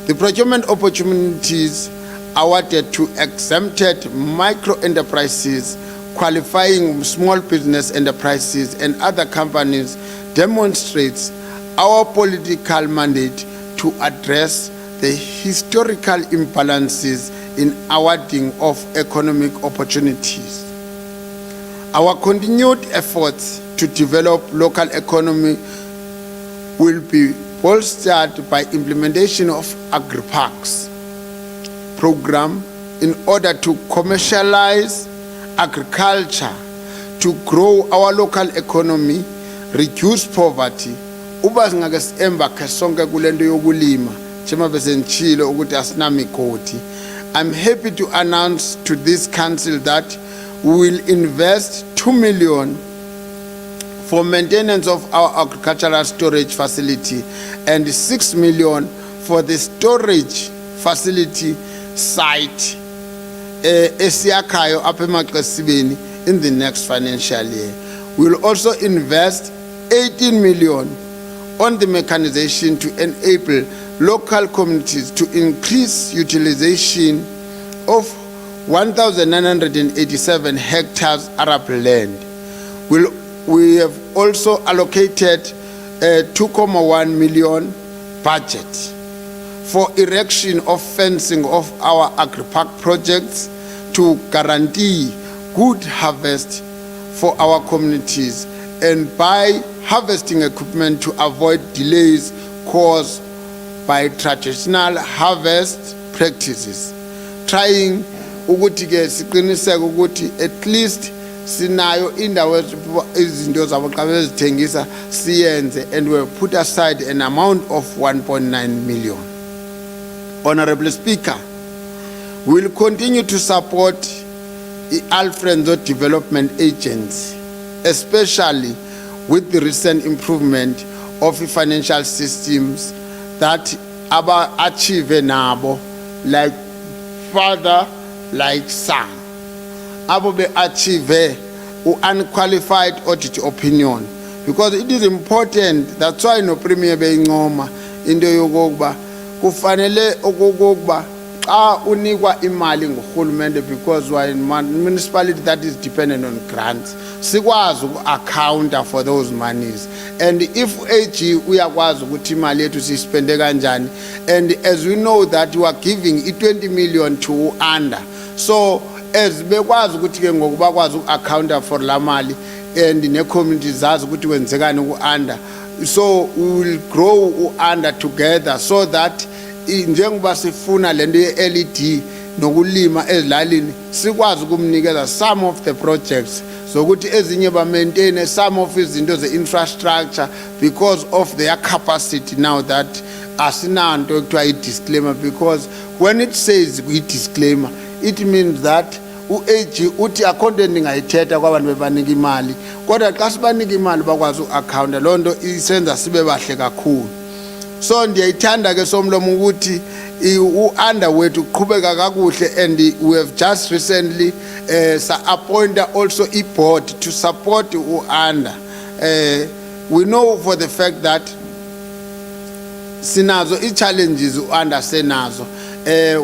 The procurement opportunities awarded to exempted micro-enterprises, qualifying small business enterprises and other companies demonstrates our political mandate to address the historical imbalances in awarding of economic opportunities. Our continued efforts to develop local economy will be bolstered by implementation of agri-parks program in order to commercialize agriculture, to grow our local economy, reduce poverty. Uba singake siemba kesonke kulento yokulima, chema besenchilo ukuthi asinamigodi. I'm happy to announce to this council that we will invest 2 million for maintenance of our agricultural storage facility and 6 million for the storage facility site esiyakhayo apha eMaxesibeni in the next financial year. We will also invest 18 million on the mechanization to enable local communities to increase utilization of 1,987 hectares arable land. We have also allocated 2.1 million budget for erection of fencing of our agri-park projects to guarantee good harvest for our communities, and buy harvesting equipment to avoid delays caused by traditional harvest practices, trying ukuthi ke siqiniseke ukuthi at least sinayo indawo izinto zabo xa bezithengisa siyenze, and we have put aside an amount of 1.9 million. Honorable Speaker, we will continue to support the Alfredo Development Agency, especially with the recent improvement of the financial systems that aba achieve nabo, like father, like son. Abo be achieve unqualified audit opinion, because it is important. That's why no premier be ngoma into yokuba kufanele okokuba xa unikwa imali ngurhulumente, because we are in municipality that is dependent on grants, sikwazi uku-accounta for those monies. And if AG uyakwazi ukuthi imali yethu sispende kanjani, and as we know that we are giving 20 million to under, so as bekwazi ukuthi ke ngokubakwazi uku-accounta for la mali and ne-community zazi ukuthi kwenzekani ku-under. So we will grow under together so that njengoba sifuna lento ye-LED nokulima ezilalini sikwazi ukumnikeza some of the projects zokuthi ezinye ba maintain some of izinto ze-infrastructure because of their capacity now that asinanto ekuthiwa i-disclaimer, because when it says i-disclaimer it means that u-AG uthi akhonto endingayithetha kwabantu bebanika imali kodwa xa sibanika imali bakwazi uku-accounta loo nto isenza sibe bahle kakhulu. So ndiyayithanda ke somlomo ukuthi u-under wethu uqhubeka kakuhle and we have just recently sa-appointa also i-board to support u-under. We know for the fact that sinazo i-challenges u-under senazo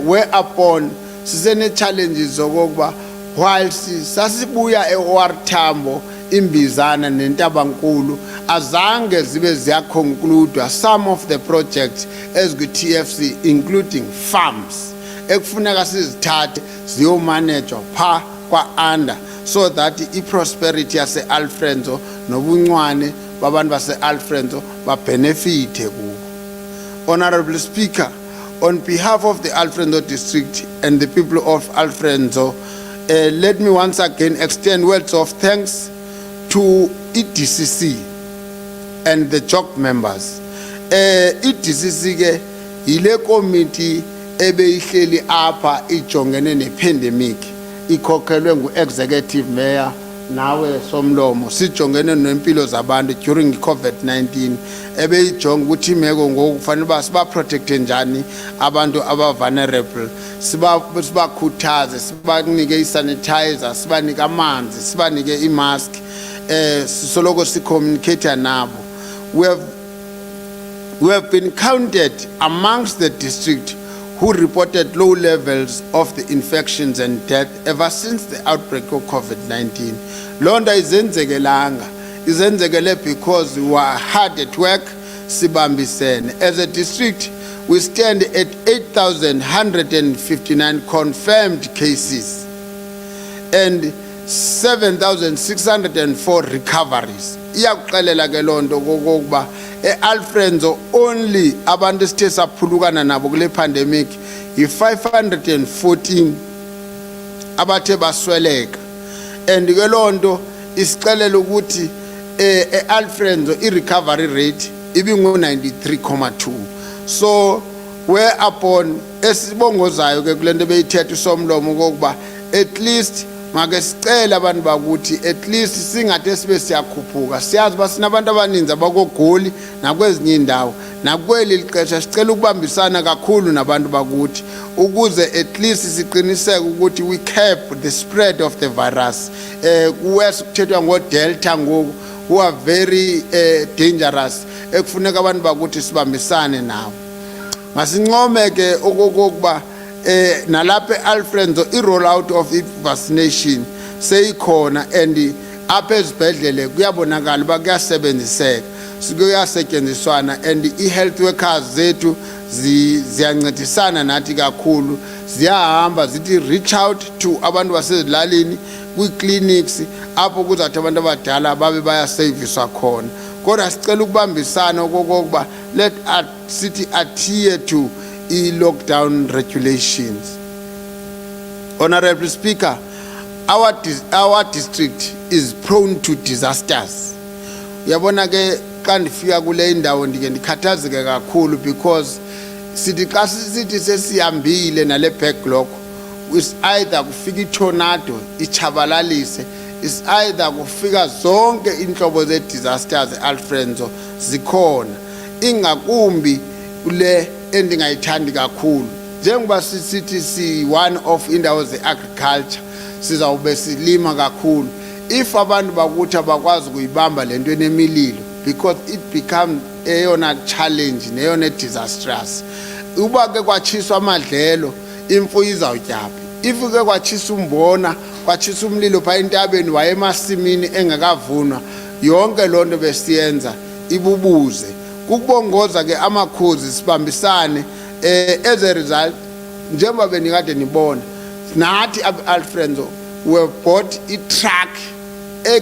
whereupon sisene-challenges zokokuba whilst sasibuya e-OR Tambo imbizana nentabankulu azange zibe ziyaconclude some of the projects ezikwi-TFC including farms ekufuneka sizithathe ziyomanejwa pha kwa-under so that i-prosperity yase-Alfredo nobuncwane babantu base-Alfredo babenefite kubo. Honorable Speaker, on behalf of the Alfredo district and the people of Alfredo, let me once again extend words of thanks to EDCC and the JOC members. EDCC ke ile committee ebeyihleli apha ijongene ne-pandemic ikhokhelwe ngu-executive mayor nawe somlomo sijongene nempilo zabantu during i-COVID-19 ebeyijonga ukuthi imeko ngokufanele uba sibaprotecte njani abantu aba-vulnerable, sibakhuthaze, sibanike i-sanitizer, sibanike amanzi, sibanike i-mask, sisoloko si-communicate nabo. We have been counted amongst the district who reported low levels of the infections and death ever since the outbreak of COVID-19. Londa izenzekele because we were hard at work, sibambisene. As a district, we stand at 8,159 confirmed cases and 7,604 recoveries. Iyakuxelela ke lonto kokuba e-Alfredo only abantu esithe saphulukana nabo kule pandemic yi-514 abathe basweleka, and ke lonto isixelela ukuthi e-Alfredo i-recovery rate ibingu-93.2. So whereupon esibongozayo ke kulento beyithetha usomlomo kokuba at least make sicela abantu bakuthi at least singade sibe siyakhuphuka. Siyazi ba sinabantu abaninzi abakogoli nakwezinye indawo nakweli lixesha sicela ukubambisana kakhulu nabantu bakuthi ukuze at least siqiniseke ukuthi we cap the spread of the virus. Kuthethwa ngo-Delta ngoku who are very dangerous ekufuneka abantu bakuthi sibambisane nawo. Masincome ke okokuba nalapha e-Alfredo i-rollout of i-vaccination seyikhona and apha ezibhedlele kuyabonakala uba kuyasebenziseka, kuyasetyenziswana and i-health workers zethu ziyancedisana nathi kakhulu, ziyahamba zithi reach out to abantu basezilalini kwi-clinics apho kuzathi abantu abadala babe bayaseviswa khona. Kodwa sicela ukubambisana okokuba let city adhere to lockdown regulations. Honorable Speaker, our district is prone to disasters. Uyabona ke xa ndifika kule indawo ndike ndikhathazeke kakhulu because sithi xa sithi sesihambile nale backlog is either kufika i-tornado ichabalalise, is either kufika zonke inhlobo ze-disasters e-Alfredo zikhona, ingakumbi kule endingayithandi kakhulu njengoba sisithi si-one of indawo ze-agriculture sizawube silima kakhulu. If abantu bakuthi abakwazi ukuyibamba le nto enemililo because it becomes eyona challenge neyona disastrous. Uba ke kwatshiswa amadlelo imfuyo izawutyaphi, if ke kwatshisa umbona kwatshisa umlilo phaa entabeni wayemasimini engakavunwa, yonke loo nto besiyenza ibubuze. Kukubongoza ke amakhozi sibambisane as a result njengoba benikade nibona nathi Alfredo we have bought a truck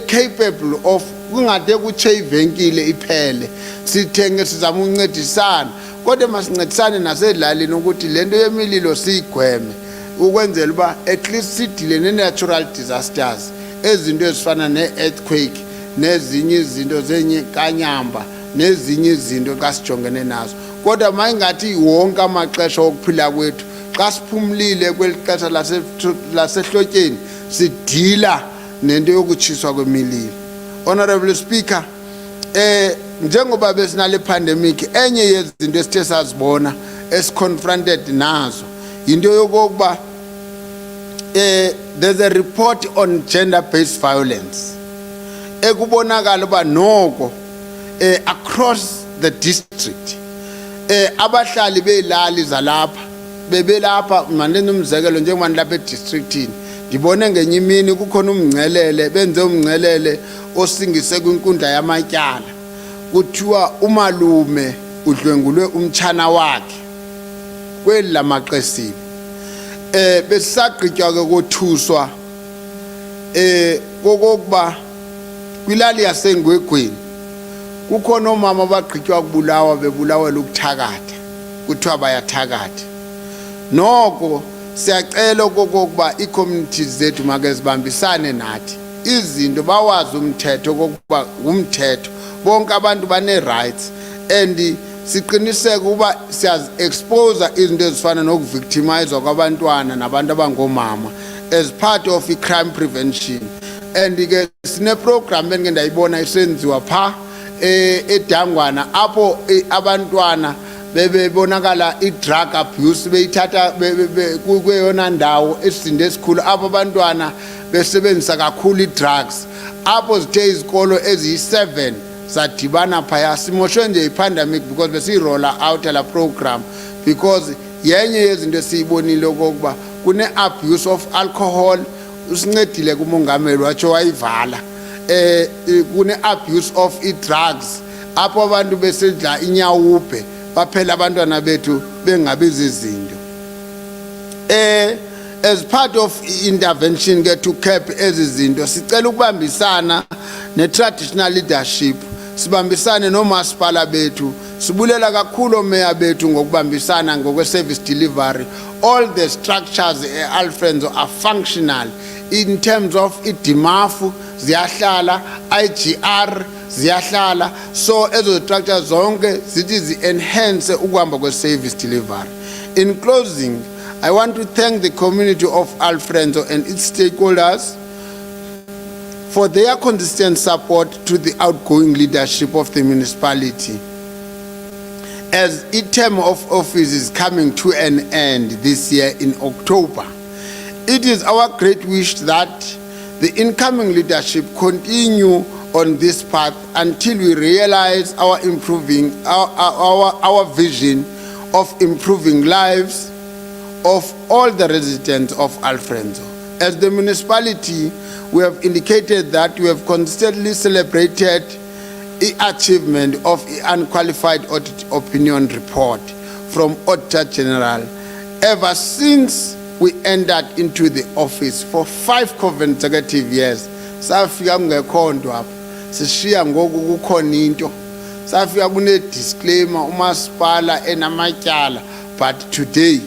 capable of kungade kutshe ivenkile iphele sithenge sizama uncedisana kodwa masincedisane nasedlalini ukuthi lento yemililo sigweme ukwenzela uba at least sidile ne-natural disasters ezinto ezifana ne-earthquake nezinye izinto zenye kanyamba nezinye izinto xa sijongene nazo kodwa mayingathi wonke amaxesha okuphila kwethu xa siphumlile kweli xesha lasehlotyeni sidila nento yokutshiswa kwemililo. Honorable Speaker, njengoba besinale pandemic enye yezinto esithe sazibona confronted nazo into yokuba there's a report on gender-based violence ekubonakala uba noko across the district abahlali beilali zalapha bebelapha manene umzekelo njengoba lapha edistrictini ngibone ngenye imini kukhona umngcelele benze umngcelele osingise kwinkundla yamatyala kuthiwa umalume udlwengulwe umtshana wakhe kweli lamaqesibe besagqitywa ke kothuswa kokuba kwilali yasengwegweni kukhona omama abagqitywa kubulawa bebulawela ukuthakatha kuthiwa bayathakatha noko siyacela okokuba ii-communities zethu make zibambisane nathi izinto bawazi umthetho okokuba ngumthetho bonke abantu bane-rights and siqiniseke ukuba siyazi-exposa izinto ezifana nokuvictimizwa kwabantwana nabantu abangomama as part of i-crime prevention and-ke sineprogram endike ndayibona isenziwa phaa eDangwana apho abantwana bebonakala i-drug abuse beyithatha kweyona ndawo esizinto esikhulu apho abantwana besebenzisa kakhulu i-drugs apho zithe izikolo eziyi-7 zadibana phaya simoshwe nje i-pandemic because besiyirolla out la program because yenye yezinto esiyibonile okokuba kune-abuse of alcohol usincedile kumongameli watsho wayivala kune-abuse of i-drugs apho abantu besedla inyawubhe baphela abantwana bethu bengabizi izinto as part of intervention ke to cap ezi zinto sicela ukubambisana ne-traditional leadership sibambisane nomasipala bethu sibulela kakhulu omeya bethu ngokubambisana ngokwe-service delivery all the structures Alfredo are functional in terms of idimafu ziyahlala IGR ziyahlala so ezo structures zonke zithi zi-enhance ukuhamba kwe-service delivery. In closing, I want to thank the community of Alfredo and its stakeholders for their consistent support to the outgoing leadership of the municipality. As its term of office is coming to an end this year in October, it is our great wish that the incoming leadership continue on this path until we realize our vision of improving lives of all the residents of Alfredo. As the municipality, we have indicated that we have consistently celebrated the achievement of the unqualified audit opinion report from Auditor General ever since we entered into the office for 5 consecutive years. Safika kungekho nto apha sishiya ngoku kukhona into safika kune-disclaimer umasipala enamatyala but today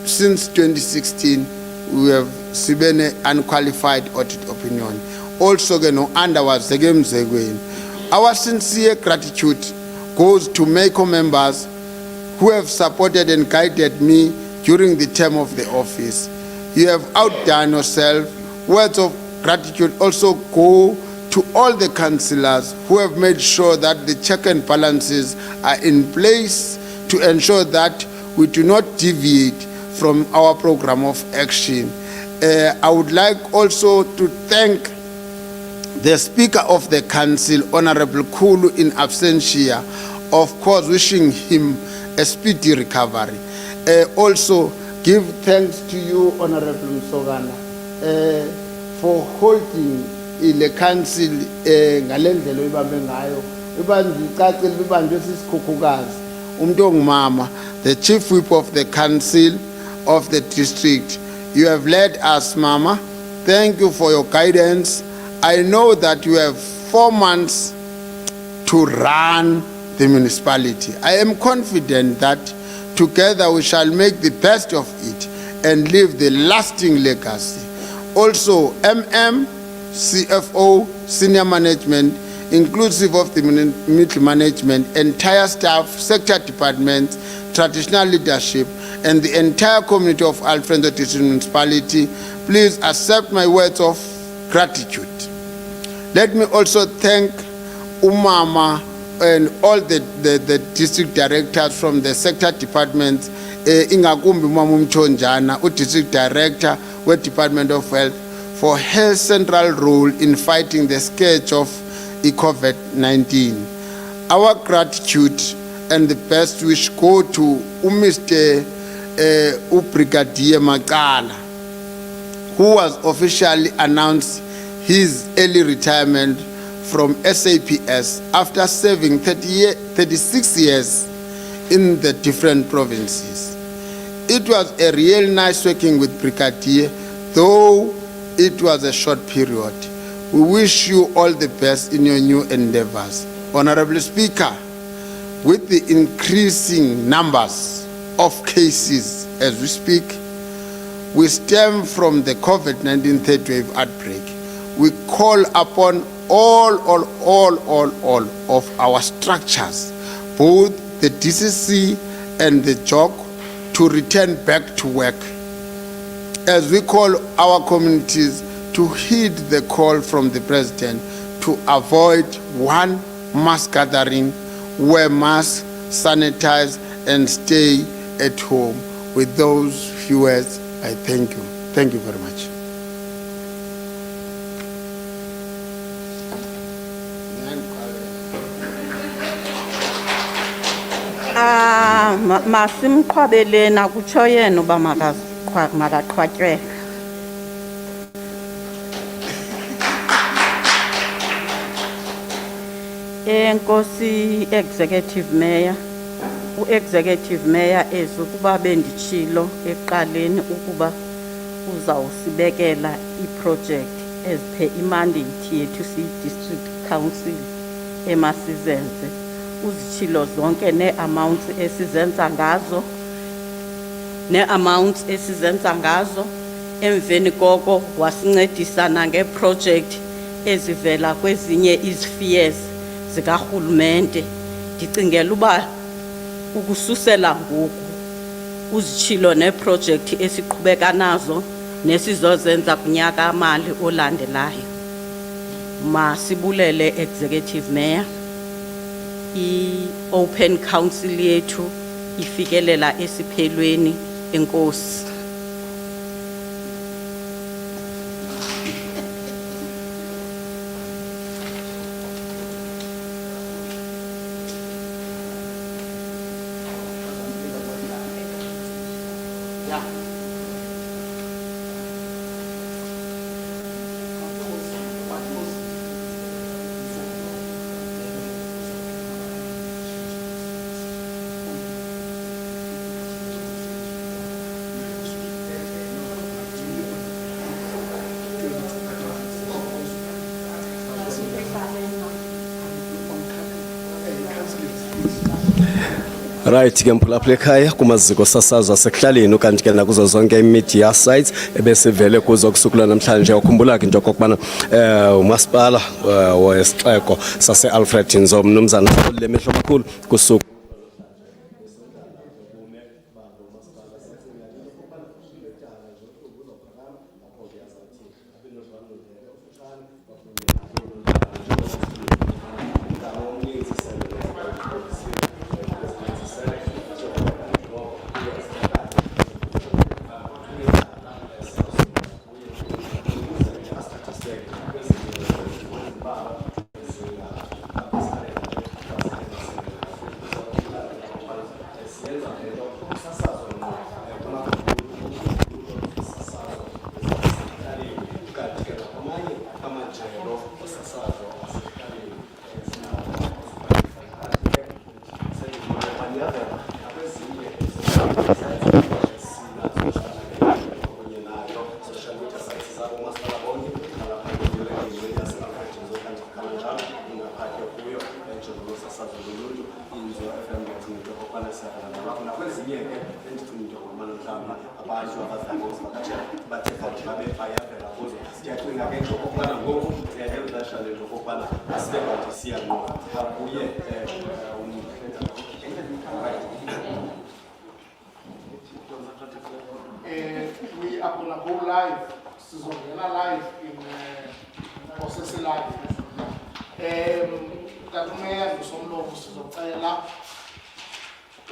since 2016 we have sibe ne-unqualified audit opinion also ke no-under wazeke emzekweni. Our sincere gratitude goes to MECO members who have supported and guided me during the term of the office. You have outdone yourself. Words of gratitude also go to all the councillors who have made sure that the check and balances are in place to ensure that we do not deviate from our program of action. I would like also to thank the Speaker of the Council, Honorable Khulu, in absentia, of course wishing him a speedy recovery. Also give thanks to you, Honorable Msogana, for holding the council ngalendlela ibambe ngayo ibandicacile ibanje sisikhukhukazi umuntu ongumama, the chief whip of the council of the district, You have led us, Mama. Thank you for your guidance. I know that you have 4 months to run the municipality. I am confident that together we shall make the best of it and leave the lasting legacy. Also, CFO, senior management, inclusive of the middle management, entire staff, sector departments, traditional leadership, and the entire community of Alfredo District Municipality, please accept my words of gratitude. Let me also thank Umama and all the district directors from the sector departments, ingakumbi Umama Mchonjana, district director with Department of Health, for her central role in fighting the scourge of COVID-19. Our gratitude and the best wish go to Mr. Brigadier Makala, who was officially announced his early retirement from SAPS after serving 36 years in the different provinces. It was a real nice working with Brigadier, though it was a short period. We wish you all the best in your new endeavors. Honorable Speaker, with the increasing numbers of cases as we speak, we stem from the COVID-19 third wave outbreak. We call upon all of our structures, both the DCC and the JOC, to return back to work, as we call our communities to heed the call from the President to avoid one mass gathering, wear masks, sanitize, and stay at home. With those few words, I thank you. Thank you very much. Masimqhwabele nakutsho yena uba makaqhwatywe. Enkosi executive mayor, u-executive mayor ezokuba benditshilo ekuqaleni ukuba uzawusibekela iproject eziphe imandate yethu siyi-district council emasizenze. Uzitshilo zonke nee-amounts esizenza ngazo, emveni koko wasincedisa nangeeproject ezivela kwezinye izifears zikarhulumente. Ndicingela uba ukususela ngoku uzitshilo neeproject esiqhubeka nazo nesizozenza kunyaka amali olandelayo. Masibulele executive mayor. I-open council yethu ifikelela esiphelweni. Enkosi. Right, ke mphulaphula ekhaya kumaziko sasazo asekuhlaleni kanti ke nakuzo zonke media sites ebesivele kuzo kusukela namhlanje. Ukhumbula ke into kokubana umasipala wesixeko sase Alfred Nzo mnumzana Cllr Mehlomakhulu kusuku siyabona nalapho nakwezinye ke endicinga into yokuba mhlawumbi abantu abazali bezivakashela bathe kanti babe bayavela kuzo siyacinga ke into okokubana ngoku eli xesha lento okokubana asibe kanti siyanqoba akuye we are gonna go live. Sizongena live in Cllr Live. Tatumea ngusomlomo sizocela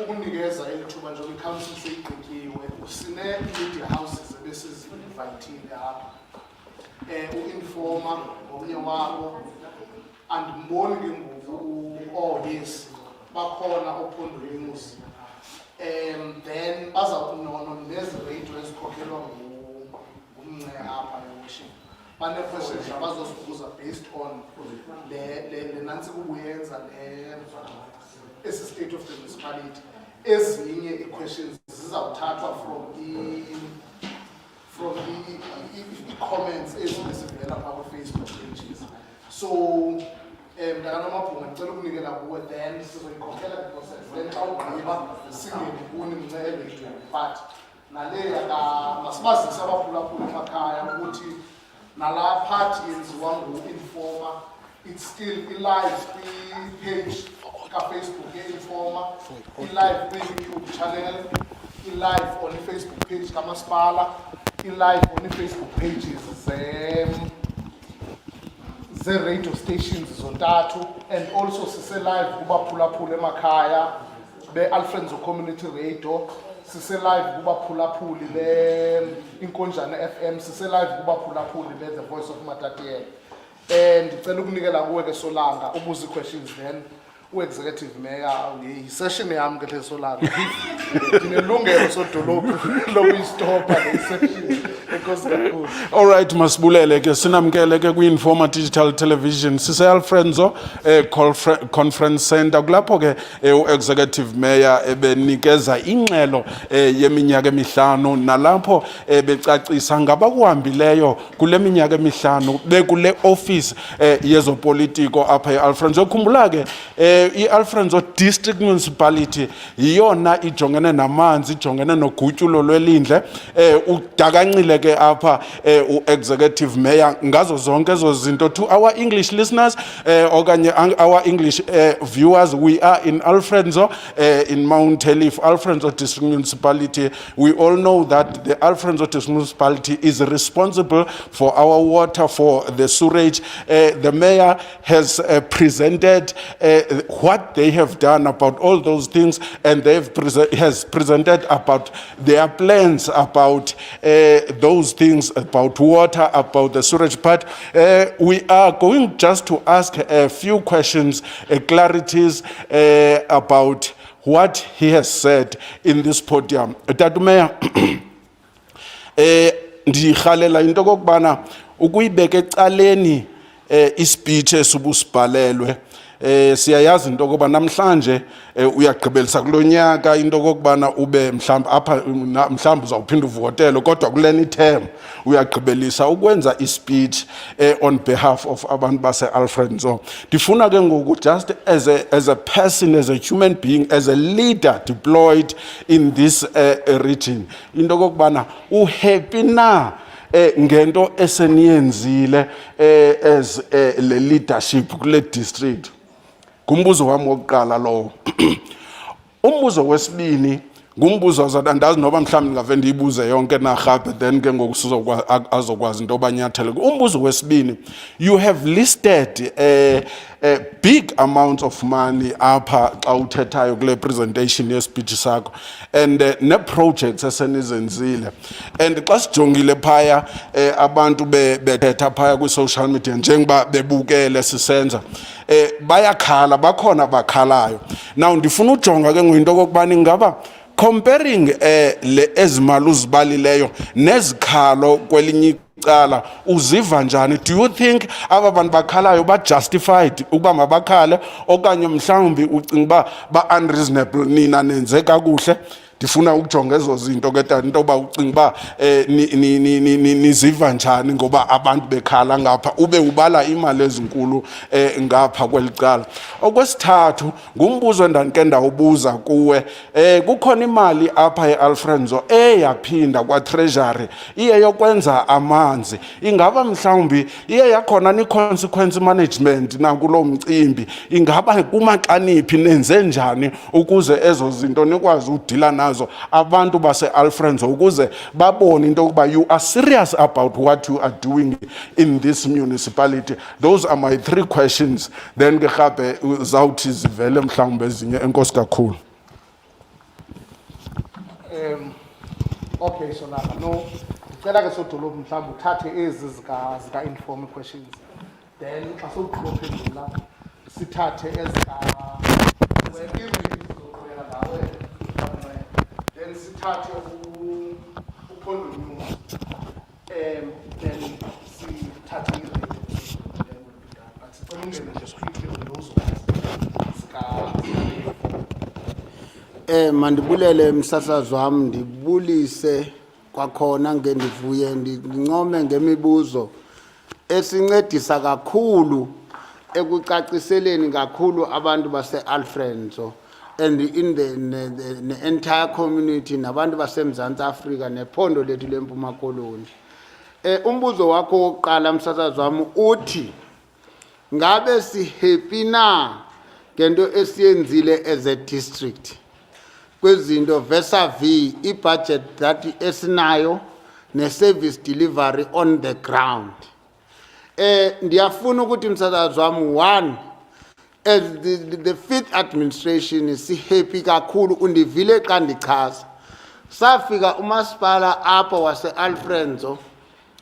ukunikeza ithuba nje i-council seyiqikiwe sine media houses ebesizi-invitile apha u-Informa ngomnye wabo andiboni ke ngoku yes bakhona ophondweni imusi then bazawunono neziradio ezikhokhelwa ngumnce apha eworship bane-questions abazosibuza based on le nantsi kubuyenza esi state of the municipality. Ezinye i-questions zizawuthathwa from i-comments ezivela phaa kwi-Facebook pages. So mntakanamabhunga ndicela ukunikela kuwe then sizoyikhokhela process then xa ugqiba singeni kuni mnceelwe but nale masibazise abaphulaphula emakhaya ukuthi nalaa part yenziwa ngu-Informa it's still i-live kwi-page ka-Facebook ye-Informa, i-live kwi-YouTube channel, i-live on i-Facebook page kamasipala, i-live on i-Facebook pages ze-radio stations zontathu and also sise-live kubaphulaphula emakhaya be-Alfredo Community Radio, sise-live kubaphulaphuli be-Inkonjane FM, sise-live kubaphulaphuli be-The Voice of Matatiele. And ndicela ukunikela kuwe ke Solanga ubuza i-questions then u-executive mayor yi-session yami ke lesolanga ndinelungelo sodolophu lokuyistopha le session enkosi kakhulu. All right, masibulele ke sinamkele ke kwi-Informa Digital Television sise-Alfredo Conference Center kulapho ke u-executive mayor ebenikeza ingxelo yeminyaka emihlanu nalapho becacisa ngabakuhambileyo kule minyaka emihlanu bekule office yezopolitiko apha e-Alfredo. Ukhumbula ke i-Alfredo District Municipality yiyona ijongene namanzi ijongene nogutyulo lwelindle udakancile ke apha u-executive mayor ngazo zonke ezo zinto. To our English listeners okanye our English viewers, we are in Alfredo in Mount Elif, Alfredo District Municipality. We all know that the Alfredo District Municipality is responsible for our water, for the sewage. The mayor has presented what they have done about all those things, and has presented about their plans about those things, about water, about the sewage part. We are going just to ask a few questions, clarities about what he has said in this podium. Tatu Mayor, ndikhalela into kokubana ukuyibeka ecaleni ispeech esubusibhalelwe siyayazi into kokuba namhlanje uyagqibelisa kulonyaka into kokubana ube mhlawumbe apha mhlawumbe uzawuphinda uvotele kodwa kuleni term uyagqibelisa ukwenza ispeech on behalf of abantu base-Alfredo. Ndifuna ke ngoku just as a person, as a human being, as a leader deployed in this region into kokubana uhappy na ngento eseniyenzile as le leadership kule district. Ngumbuzo wami wokuqala lowo. Umbuzo wesibini ngumbuzo andazi noba mhlawumbe ngave ndiyibuze yonke narhabe then ke ngoku azokwazi into abanyathele. Umbuzo wesibini, you have listed big amounts of money apha xa uthethayo kule presentation ye-speech sakho and ne-projects esenizenzile. And xa sijongile phaya abantu bethetha phaya kwi-social media njengoba bebukele sisenza bayakhala, bakhona bakhalayo. Now ndifuna ujonga ke ngoyinto kokubana ingaba comparing le ezimali uzibalileyo nezikhalo kwelinye icala uziva njani? Do you think aba bantu bakhalayo ba-justified ukuba mabakhale okanye mhlawumbi ucinga uba ba-unreasonable nina nenze kakuhle? ndifuna ukujonga ezo zinto ke tata into yoba ucinga uba niziva njani ngoba abantu bekhala ngapha ube ubala imali ezinkulu ngapha kweli cala. Okwesithathu ngumbuzo endandike ndawubuza kuwe, kukhona imali apha e-Alfrenzo eyaphinda kwa-treasury iye yokwenza amanzi, ingaba mhlawumbi iye yakhona ni-consequence management nakulo mcimbi, ingaba kumaxaniphi nenze njani ukuze ezo zinto nikwazi udila nazo abantu base-Alfrenzo ukuze babone into yokuba you are serious about what you are doing in this municipality? Those are my 3 questions, then ke gape zawuthi zivele mhlawumbe ezinye. Enkosi kakhulu. Okay, so now, no, ndicela ke sodolophu mhlawumbi uthathe ezi zika informal questions, then xa sowuphendula sithathe then sithathe uphondonyulo, then sithathe i-ratings, then we'll be done. But sicela ungene nje quickly on those ones mandibulele msasazi wami, ndibulise kwakhona ngendivuye ndincome ngemibuzo esincedisa kakhulu ekucaciseleni kakhulu abantu base-Alfrenzo and in the entire community nabantu baseMzantsi Afrika nephondo lethu leMpuma Koloni. Umbuzo wakho wokuqala msasazi wami uthi ngabe si-happy na ngento esiyenzile as a district kwezinto vis-a-vis i-budget that esinayo ne-service delivery on the ground. Ndiyafuna ukuthi msasazi wami, 1, as the 5th administration si-happy kakhulu, undivile xa ndichaza. Safika umasipala apho wase-Alfrenzo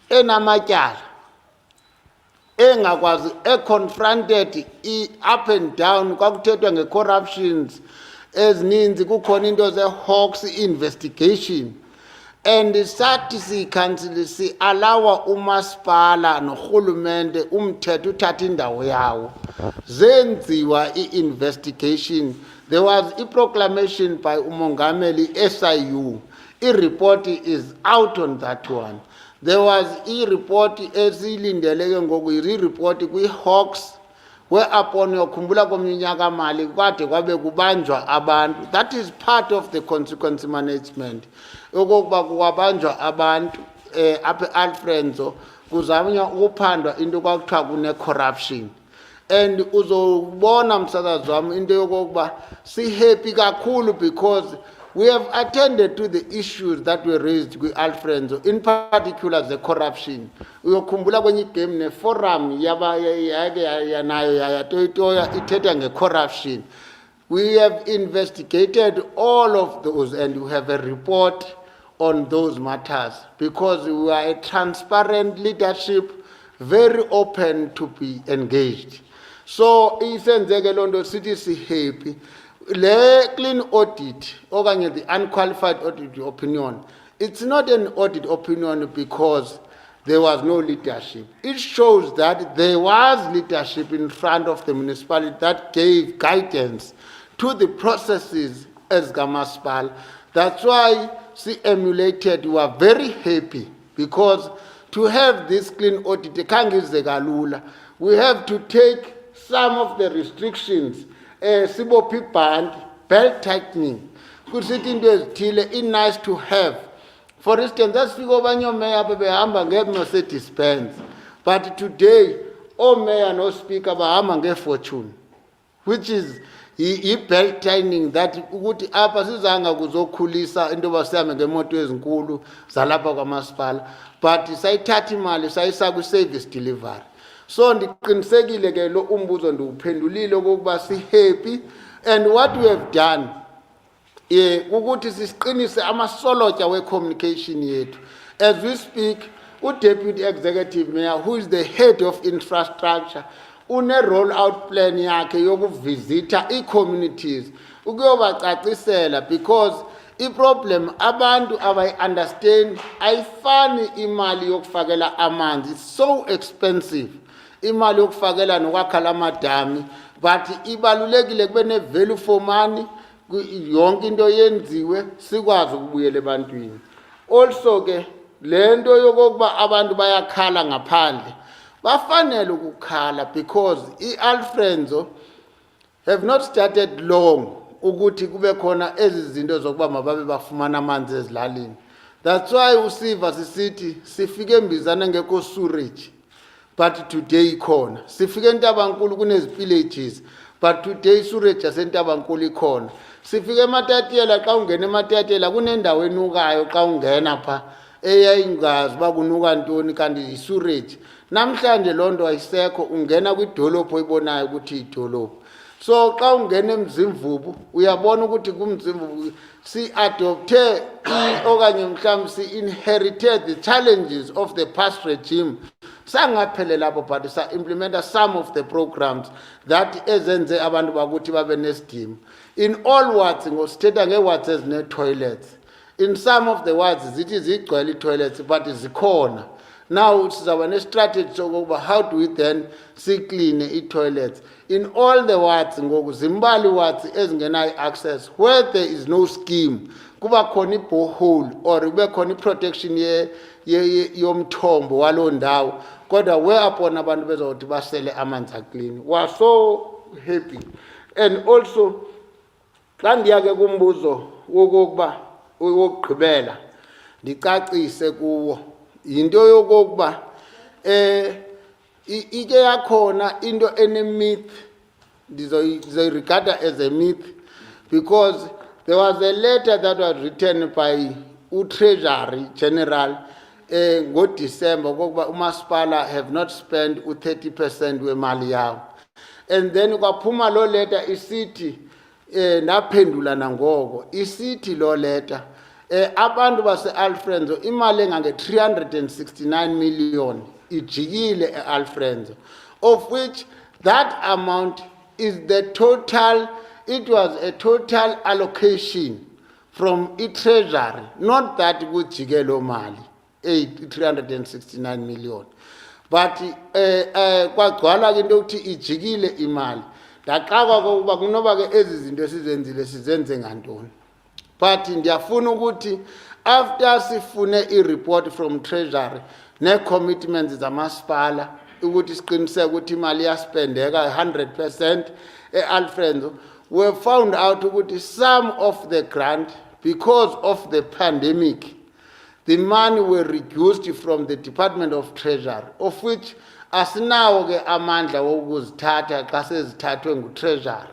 enamatyala, engakwazi confronted up and down, kwakuthethwa nge-corruptions ezininzi, kukhona into ze-hawks investigation, and sathi si-council si-alawa umasipala norhulumente umthetho uthatha indawo yawo, zenziwa i-investigation. There was a proclamation by umongameli SIU. I-report is out on that one. There was a report esilindeleke ngoku, i-report kwi-hawks, whereupon yokhumbula komnyaka mali kwade kwabe kubanjwa abantu. That is part of the consequence management. Okokuba kubanjwa abantu apha e-Alfrenzo kuzanywa ukuphandwa into kwakuthiwa kune-corruption. And uzobona msasazi wami into yokokuba si-happy kakhulu because we have attended to the issues that were raised kwi-Alfrenzo, in particular the corruption. Uyokhumbula kwenye igame ne-forum yanayo yatoyitoya ithetha nge-corruption. We have investigated all of those and we have a report on those matters because we are a transparent leadership, very open to be engaged. So isenzeke lonto sithi si-happy. Le clean audit, okanye the unqualified audit opinion, it's not an audit opinion because there was no leadership. It shows that there was leadership in front of the municipality that gave guidance to the processes as Gamaspal. That's why she emulated, we are very happy because to have this clean audit, we have to take some of the restrictions, sibophi band, belt tightening, kusithi into ezithile, it's nice to have. For instance, asifika obanye omeya behamba nge-Mercedes Benz, but today omeya no speaker bahamba nge-Fortune, which is i-belt tightening that ukuthi apha sizanga kuzokhulisa into basihambe ngemoto ezinkulu zalapha kwamasipala, but sayithatha imali sayisa kwi-service delivery. So ndiqinisekile ke lo umbuzo ndiwuphendulile okokuba si-happy, and what we have done ukuthi sisiqinise amasolotya we-communication yethu. As we speak, u-deputy executive mayor, who is the head of infrastructure, une-roll-out plan yakhe yokuvisita ii-communities ukuyobacacisela because i-problem abantu abayi-understand ayifani imali yokufakela amanzi. It's so expensive imali yokufakela nokwakha lamadami, but ibalulekile kube ne-value for money, yonke into yenziwe sikwazi ukubuyela ebantwini. Also ke lento yokuba abantu bayakhala ngaphandle bafanele ukukhala because iAlfrenzo have not started long ukuthi kube khona ezizinto zokuba mababe bafumana amanzi ezilalini. That's why usiva sisithi sifike embizana ngekho sewage but today ikhona, sifike eNtabankulu kunezi villages but today sewage yaseNtabankulu ikhona, sifike eMatatiyela xa ungena eMatatiyela kunendawo enukayo xa ungena pha eyayingazi uba kunuka ntoni kanti yisewage. Namhlanje loo nto ayisekho, ungena kwidolophu oyibonayo ukuthi idolophu. So xa ungena eMzimvubu uyabona ukuthi kuMzimvubu si-adopte okanye mhlawumbe si-inherited the challenges of the past regime. Sangaphele lapho but sa-implementa some of the programs that ezenze abantu bakuthi babe nesidima. In all wards ngosithetha nge-wards ezine-toilets. In some of the wards zithi zigcwele i-toilets but zikhona. Now sizaba ne-strategy sokuba how do we then clean i-toilets. In all the wards ngoku zimbali wards ezingenayo access where there is no scheme kuba khona i-borehole or kube khona i-protection yomthombo waloo ndawo kodwa whereupon abantu bezokuthi basele amanzi aclean. Was so happy. And also xa ndiyake kumbuzo wokokuba wokugqibela ndicacise kuwo yinto yokokuba ike yakhona into ene-myth ndizoyirigada as a myth because there was a letter that was written by uTreasury General ngoDecember okokuba umasipala have not spent u-30% wemali yawo, and then kwaphuma lo letter isithi naphendula nangoko isithi lo letter abantu base-Alfrenzo imali engange-369 million ijikile e-Alfrenzo, of which that amount is the total, it was a total allocation from i-treasury, not that kujike lo mali 369 million. But kwagcwala ke into ukuthi ijikile imali ndaqaka kokuba kunoba ke ezi zinto sizenzile sizenze ngantoni. But ndiyafuna ukuthi after sifune i-report from treasury ne-commitments zamasipala ukuthi siqiniseke ukuthi imali iyaspendeka 100% e-Alfrenzo, we found out ukuthi some of the grant because of the pandemic the money were reduced from the Department of Treasury, of which asinawo ke amandla wokuzithatha xa sezithathwe ngu-treasury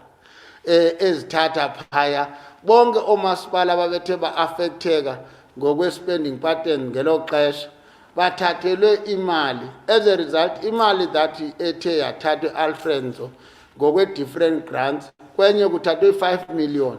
ezithatha phaya. Bonke omasipala babethe ba-affecteka ngokwe-spending pattern ngelo xesha bathathelwe imali. As a result imali that ethe yathathwe e-Alfrenzo ngokwe-different grants kwenye kuthathwe 5 million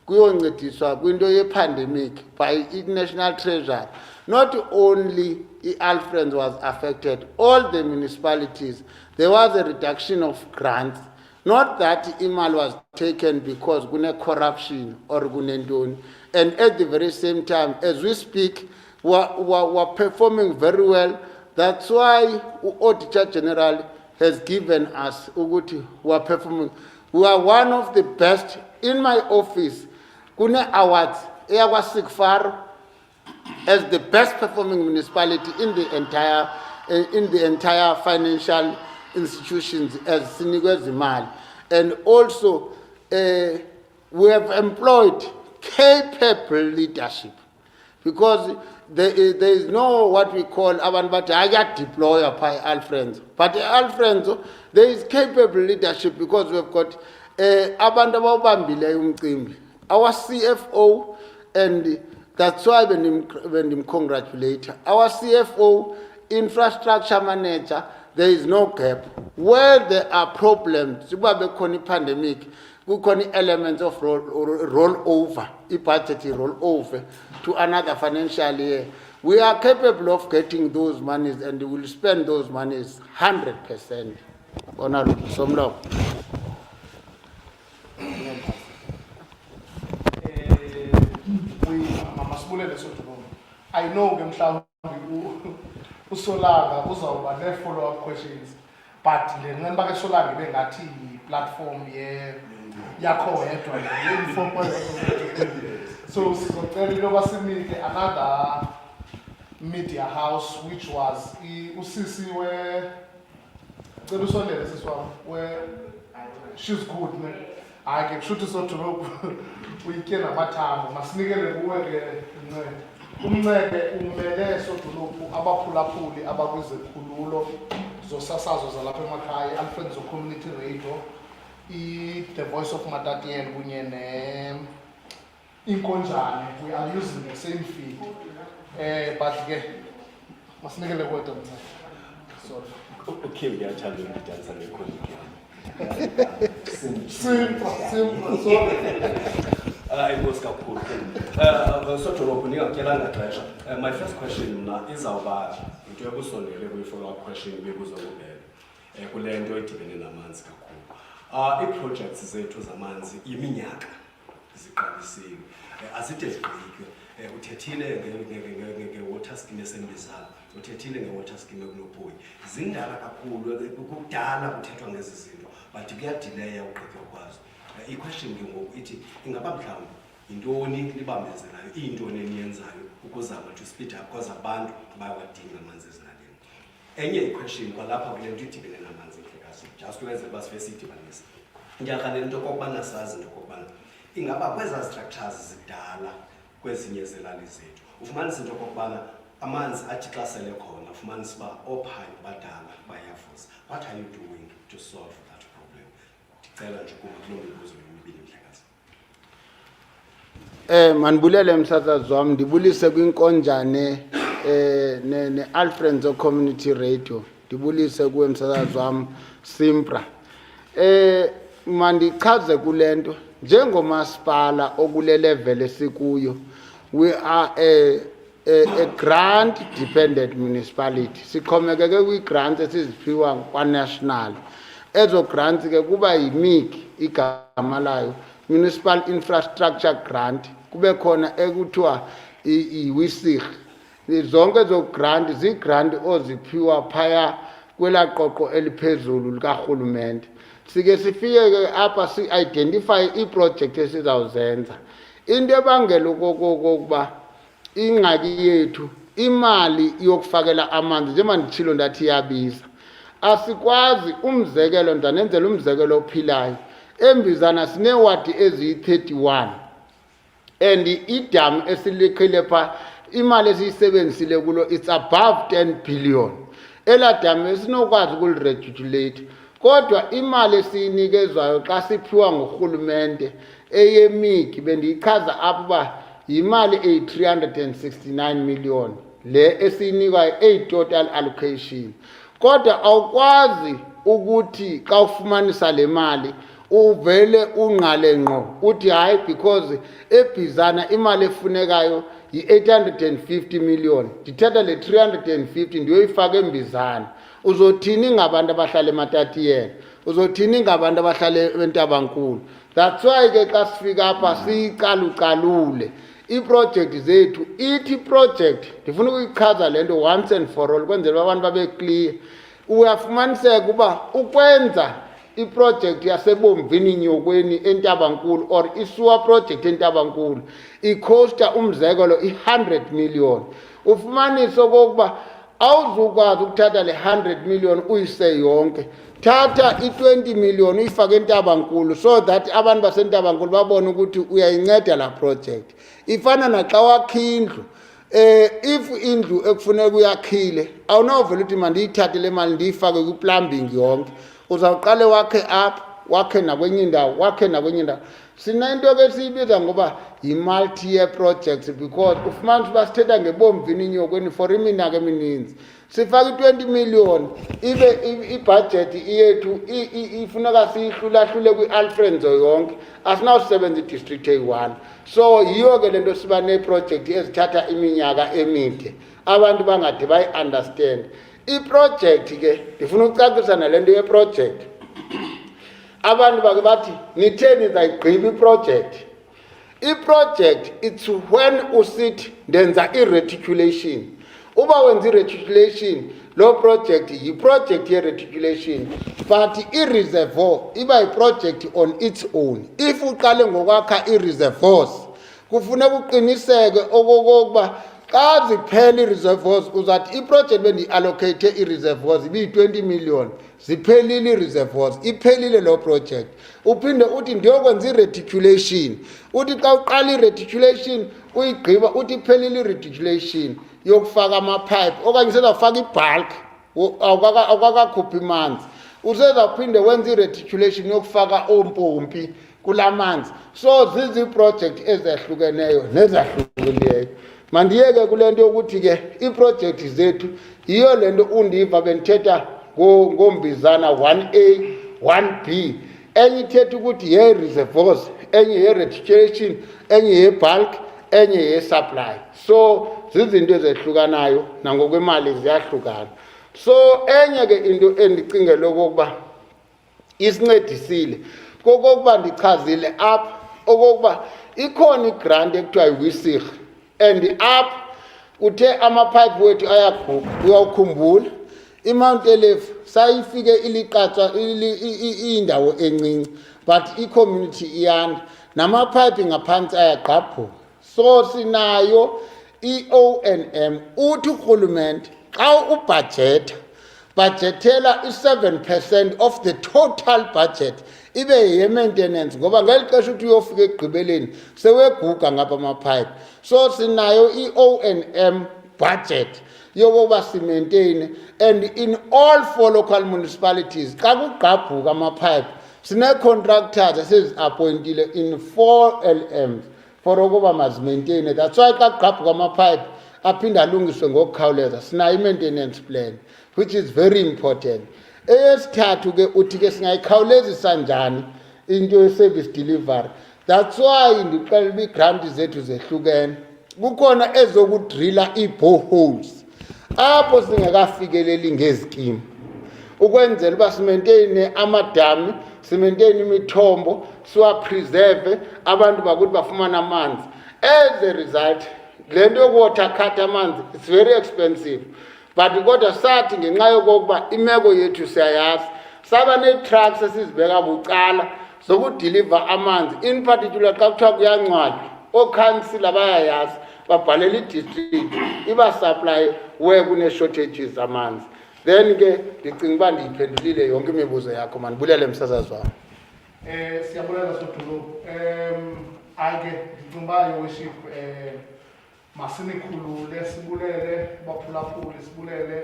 kuyoncediswa kwinto ye-pandemic by i-National Treasury. Not only i-Alfrenzo was affected, all the municipalities, there was a reduction of grants. Not that imali was taken because kune corruption or kunentoni. And at the very same time, as we speak, we're performing very well. That's why Auditor General has given us ukuthi we're performing. We are one of the best in my office. Kune awards eyakwa Cllr as the best performing municipality in the entire financial institutions as sinikwe imali. And also we have employed capable leadership because there is no what we call abantu bathi ayadeploy by Alfrenzo, but Alfrenzo there is capable leadership because we have got abantu abawubambileyo umcimbi, our CFO, and that's why when him congratulate our CFO, infrastructure manager. There is no gap. Where there are problems, kuba pandemic, kukoni elements of roll over, budget roll over to another financial year. We are capable of getting those monies and we will spend those monies 100%. Honorable Somlo. I know uSolanga uzawuba ne-follow-up questions, but le nqenba ke Solanga ibe ngathi platform yakho wedwa le 4.0. So sizocela intoba sinike another media house which was usisi cela usondele sisi wami where she's good ne hayi ke kushuthi sodolophu uyitye namathambo masinikele kuwe ke umncede umele sodolophu abaphulaphuli abakwizikhululo zosasazo zalapha emakhaya Alfred zo Community Radio The Voice of Matatien kunye inkonjane. We are using the same feed but ke masinikele kuwe sorry. Okay, ngiyathanda ukudansa nekhonike. Simple, sorry. Inkosi kakhulu. Sodolophu ningatyelanga xesha. My first question mna izawuba into yobusondele kwi-follow-up question bekuzokubheka. Kule nto edibene namanzi kakhulu. Ii-projects zethu zamanzi iminyaka ziqalisiwe. Azide zigqitywe. Uthethile nge-water scheme esembizana. Uthethile nge-water scheme ekuNophoyi. Zindala kakhulu kukudala kuthethwa ngezi zinto but kuyadileya ugqitywa kwazo. I-question ke ngoku ithi ingaba mhlawumbi yintoni libambezelayo iyintoni eniyenzayo ukuzama to speed up because abantu bayawadinga amanzi ezilalini. Enye i-question kwalapha kule nto idibene namanzi mhlekazi just ukwenzela uba sibe siyidibanise. Ndiyarhalela into okokubana sazi into okokubana ingaba kwezaa structures zidala kwezinye zelali zethu ufumanisa into okokubana amanzi athi xa sele khona ufumanisa uba oophayiphi badala bayavuza. What are you doing to solve that problem? Ndicela nje kuba kuloo mibuzo emibini mhlekazi. Manibulele msasazi wami ndibulise kwinkonjane ne Alfred Community Radio ndibulise kuwe msasazi wami Simpra. Mandichaze kulento njengomasipala okule level esikuyo we are a grant dependent municipality. Sikhomekeke kwi grants esiziphiwa kwa national. Ezo grants ke kuba yimik igama layo municipal infrastructure grant kube khona ekuthiwa iwisig. Zonke zo grant zi grant oziphiwa phaya kwelaqoqo eliphezulu likarhulumente. Sike sifike ke apha si identify i-project esizawuzenza. Into ebangela okokuba ingxaki yethu imali yokufakela amanzi njengoba nditshilo ndathi iyabiza. Asikwazi umzekelo ndanenzela umzekelo ophilayo. Embizana sinewadi eziyi-31 and idam esilikhile pha imali esiyisebenzisile kulo it's above 10 billion. Ela dam esinokwazi ukuliregulate kodwa imali esiyinikezwayo xa siphiwa ngurhulumente eyemiki bendiyichaza apha uba yimali eyi-369 million le esiyinikwayo eyi-total allocation. Kodwa awukwazi ukuthi xa ufumanisa le mali uvele ungqale ngqo uthi hayi because ebhizana imali efunekayo yi-850 million ndithetha le 350 ndiyoyifaka embizana. Uzothini ngabantu abahlala eMatatiyela? Uzothini ngabantu abahlala eNtabankulu? That's why ke xa sifika apha siyicalucalule i-project zethu ithi project ndifuna ukuyichaza le nto once and for all kwenzela abantu babe clear. Uyafumaniseka uba ukwenza i-project yasebomvini nyokweni eNtabankulu or i-sewer project eNtabankulu ikhosta umzekelo i-100 million. Ufumanise okokuba awuzukwazi ukuthatha le 100 million uyise yonke. Thatha i-20 million uyifake eNtabankulu so that abantu baseNtabankulu babone ukuthi uyayinceda la project. Ifana naxa wakha indlu. If indlu ekufuneka uyakhile awunawuvela uthi mandiyithathe le mali ndiyifake kwi-plumbing yonke. Uzawuqale wakhe up wakhe nakwenye indawo wakhe nakwenye indawo. Sinento ke siyibiza ngoba yi-multi-year projects because ufumanisa uba sithetha ngebomvini nyokweni for iminyaka emininzi. Sifake i-20 million ibe ibudget yethu ifuneka siyihlulahlule kwi-Alfred yonke asinawusebenza i-district eyi-1. So yiyo ke lento siba ne-project ezithatha iminyaka emide abantu bangade bayi-understand. I-project ke ndifuna ukucacisa nalento ye-project. Abantu bake bathi nitheni zayigqiba i-project. I-project it's when usithi ndenza i-reticulation. uba wenza i-reticulation lo project yi-project ye-reticulation but i-reservoir iba yi-project on its own. If uqale ngokwakha i-reservoirs kufuneka uqiniseke okokuba xa ziphela i-reservoirs uzathi i-project bendi-allocate i-reservoirs ibiyi-20 million ziphelile i-reservoirs iphelile lo project. Uphinde uthi ndiyokwenza i-reticulation uthi xa uqala i-reticulation uyigqiba uthi iphelile i-reticulation yokufaka amapipe okanye usezawufaka ibulk awukakakhuphi manzi usezawuphinde wenza i-reticulation yokufaka oompompi kula manzi. So zizi-project ezahlukeneyo nezahlukileyo. Mandiyeke kule nto yokuthi ke ii-project zethu yiyo le nto undiva bendithetha ngombizana 1A 1B enye ithetha ukuthi ye-reservoirs enye ye-reticulation enye ye-bulk enye ye-supply. So zizinto ezehlukanayo nangokwemali ziyahlukana. So enye ke into endicingela okokuba isincedisile kokokuba ndichazile apha okokuba ikhona igrant ekuthiwa yi-WISIG and apha uthe amapipe wethu ayaguga uyawukhumbula iMount Elif sayifike iliqatswa indawo encinci but i-community iyanda namapipe ngaphansi ayagqabhuka. So sinayo i-O&M uthi urhulumente xa budgetela i-7% of the total budget ibe ye-maintenance ngoba ngeli xesha uthi uyofika ekugqibeleni seweguga ngapha amapipe. So sinayo i-O&M budget yokuba simaintain and in all 4 local municipalities xa kugqabhuka amapipe sine-contractors esezi-appointile in 4 LMs for ukuba mazimaintain. That's why xa kugqabhuka amapipe aphinde alungiswe ngokukhawuleza sinayo i-maintenance plan which is very important. Eyesithathu ke uthi ke singayikhawulezisa njani into ye-service delivery. That's why ndixela uba ii-grant zethu zehlukene. Kukhona ezokudrila ii-boreholes apho singekafikeleli ngezikimu ukwenzela uba simaintain amadami simaintain imithombo siwapreserve abantu bakuthi bafumana amanzi. As a result le nto yokuwater cut amanzi it's very expensive but kodwa sathi ngenxa yokokuba imeko yethu siyayazi saba nee-trucks esizibeka bucala zokudiliva amanzi in particular xa kuthiwa kuyancwadwa ookhansila bayayazi babhalela i-district iba-supply where kunee-shortages zamanzi. Then ke ndicinga uba ndiyiphendulile yonke imibuzo yakho mandibulele msasazi wam. Siyabulela sodolophu. Ake ndicinga uba your worship masinikhulule sibulele kubaphulaphuli sibulele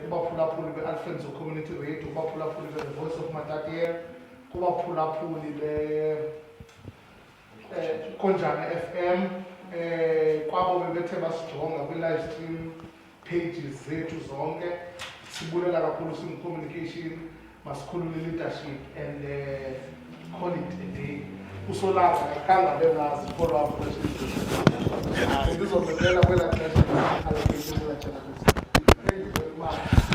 kubaphulaphuli be-Alfenzo Community Radio kubaphulaphuli be-The Voice of Matatiele kubaphulaphuli Konjana FM kwabo bebethe basijonga kwi-live stream pages zethu zonke sibulela kakhulu sim-communication masikhulule leadership and call it a day. Usolanga kanga benazi follow up questions. Ngizobekela kwela xesha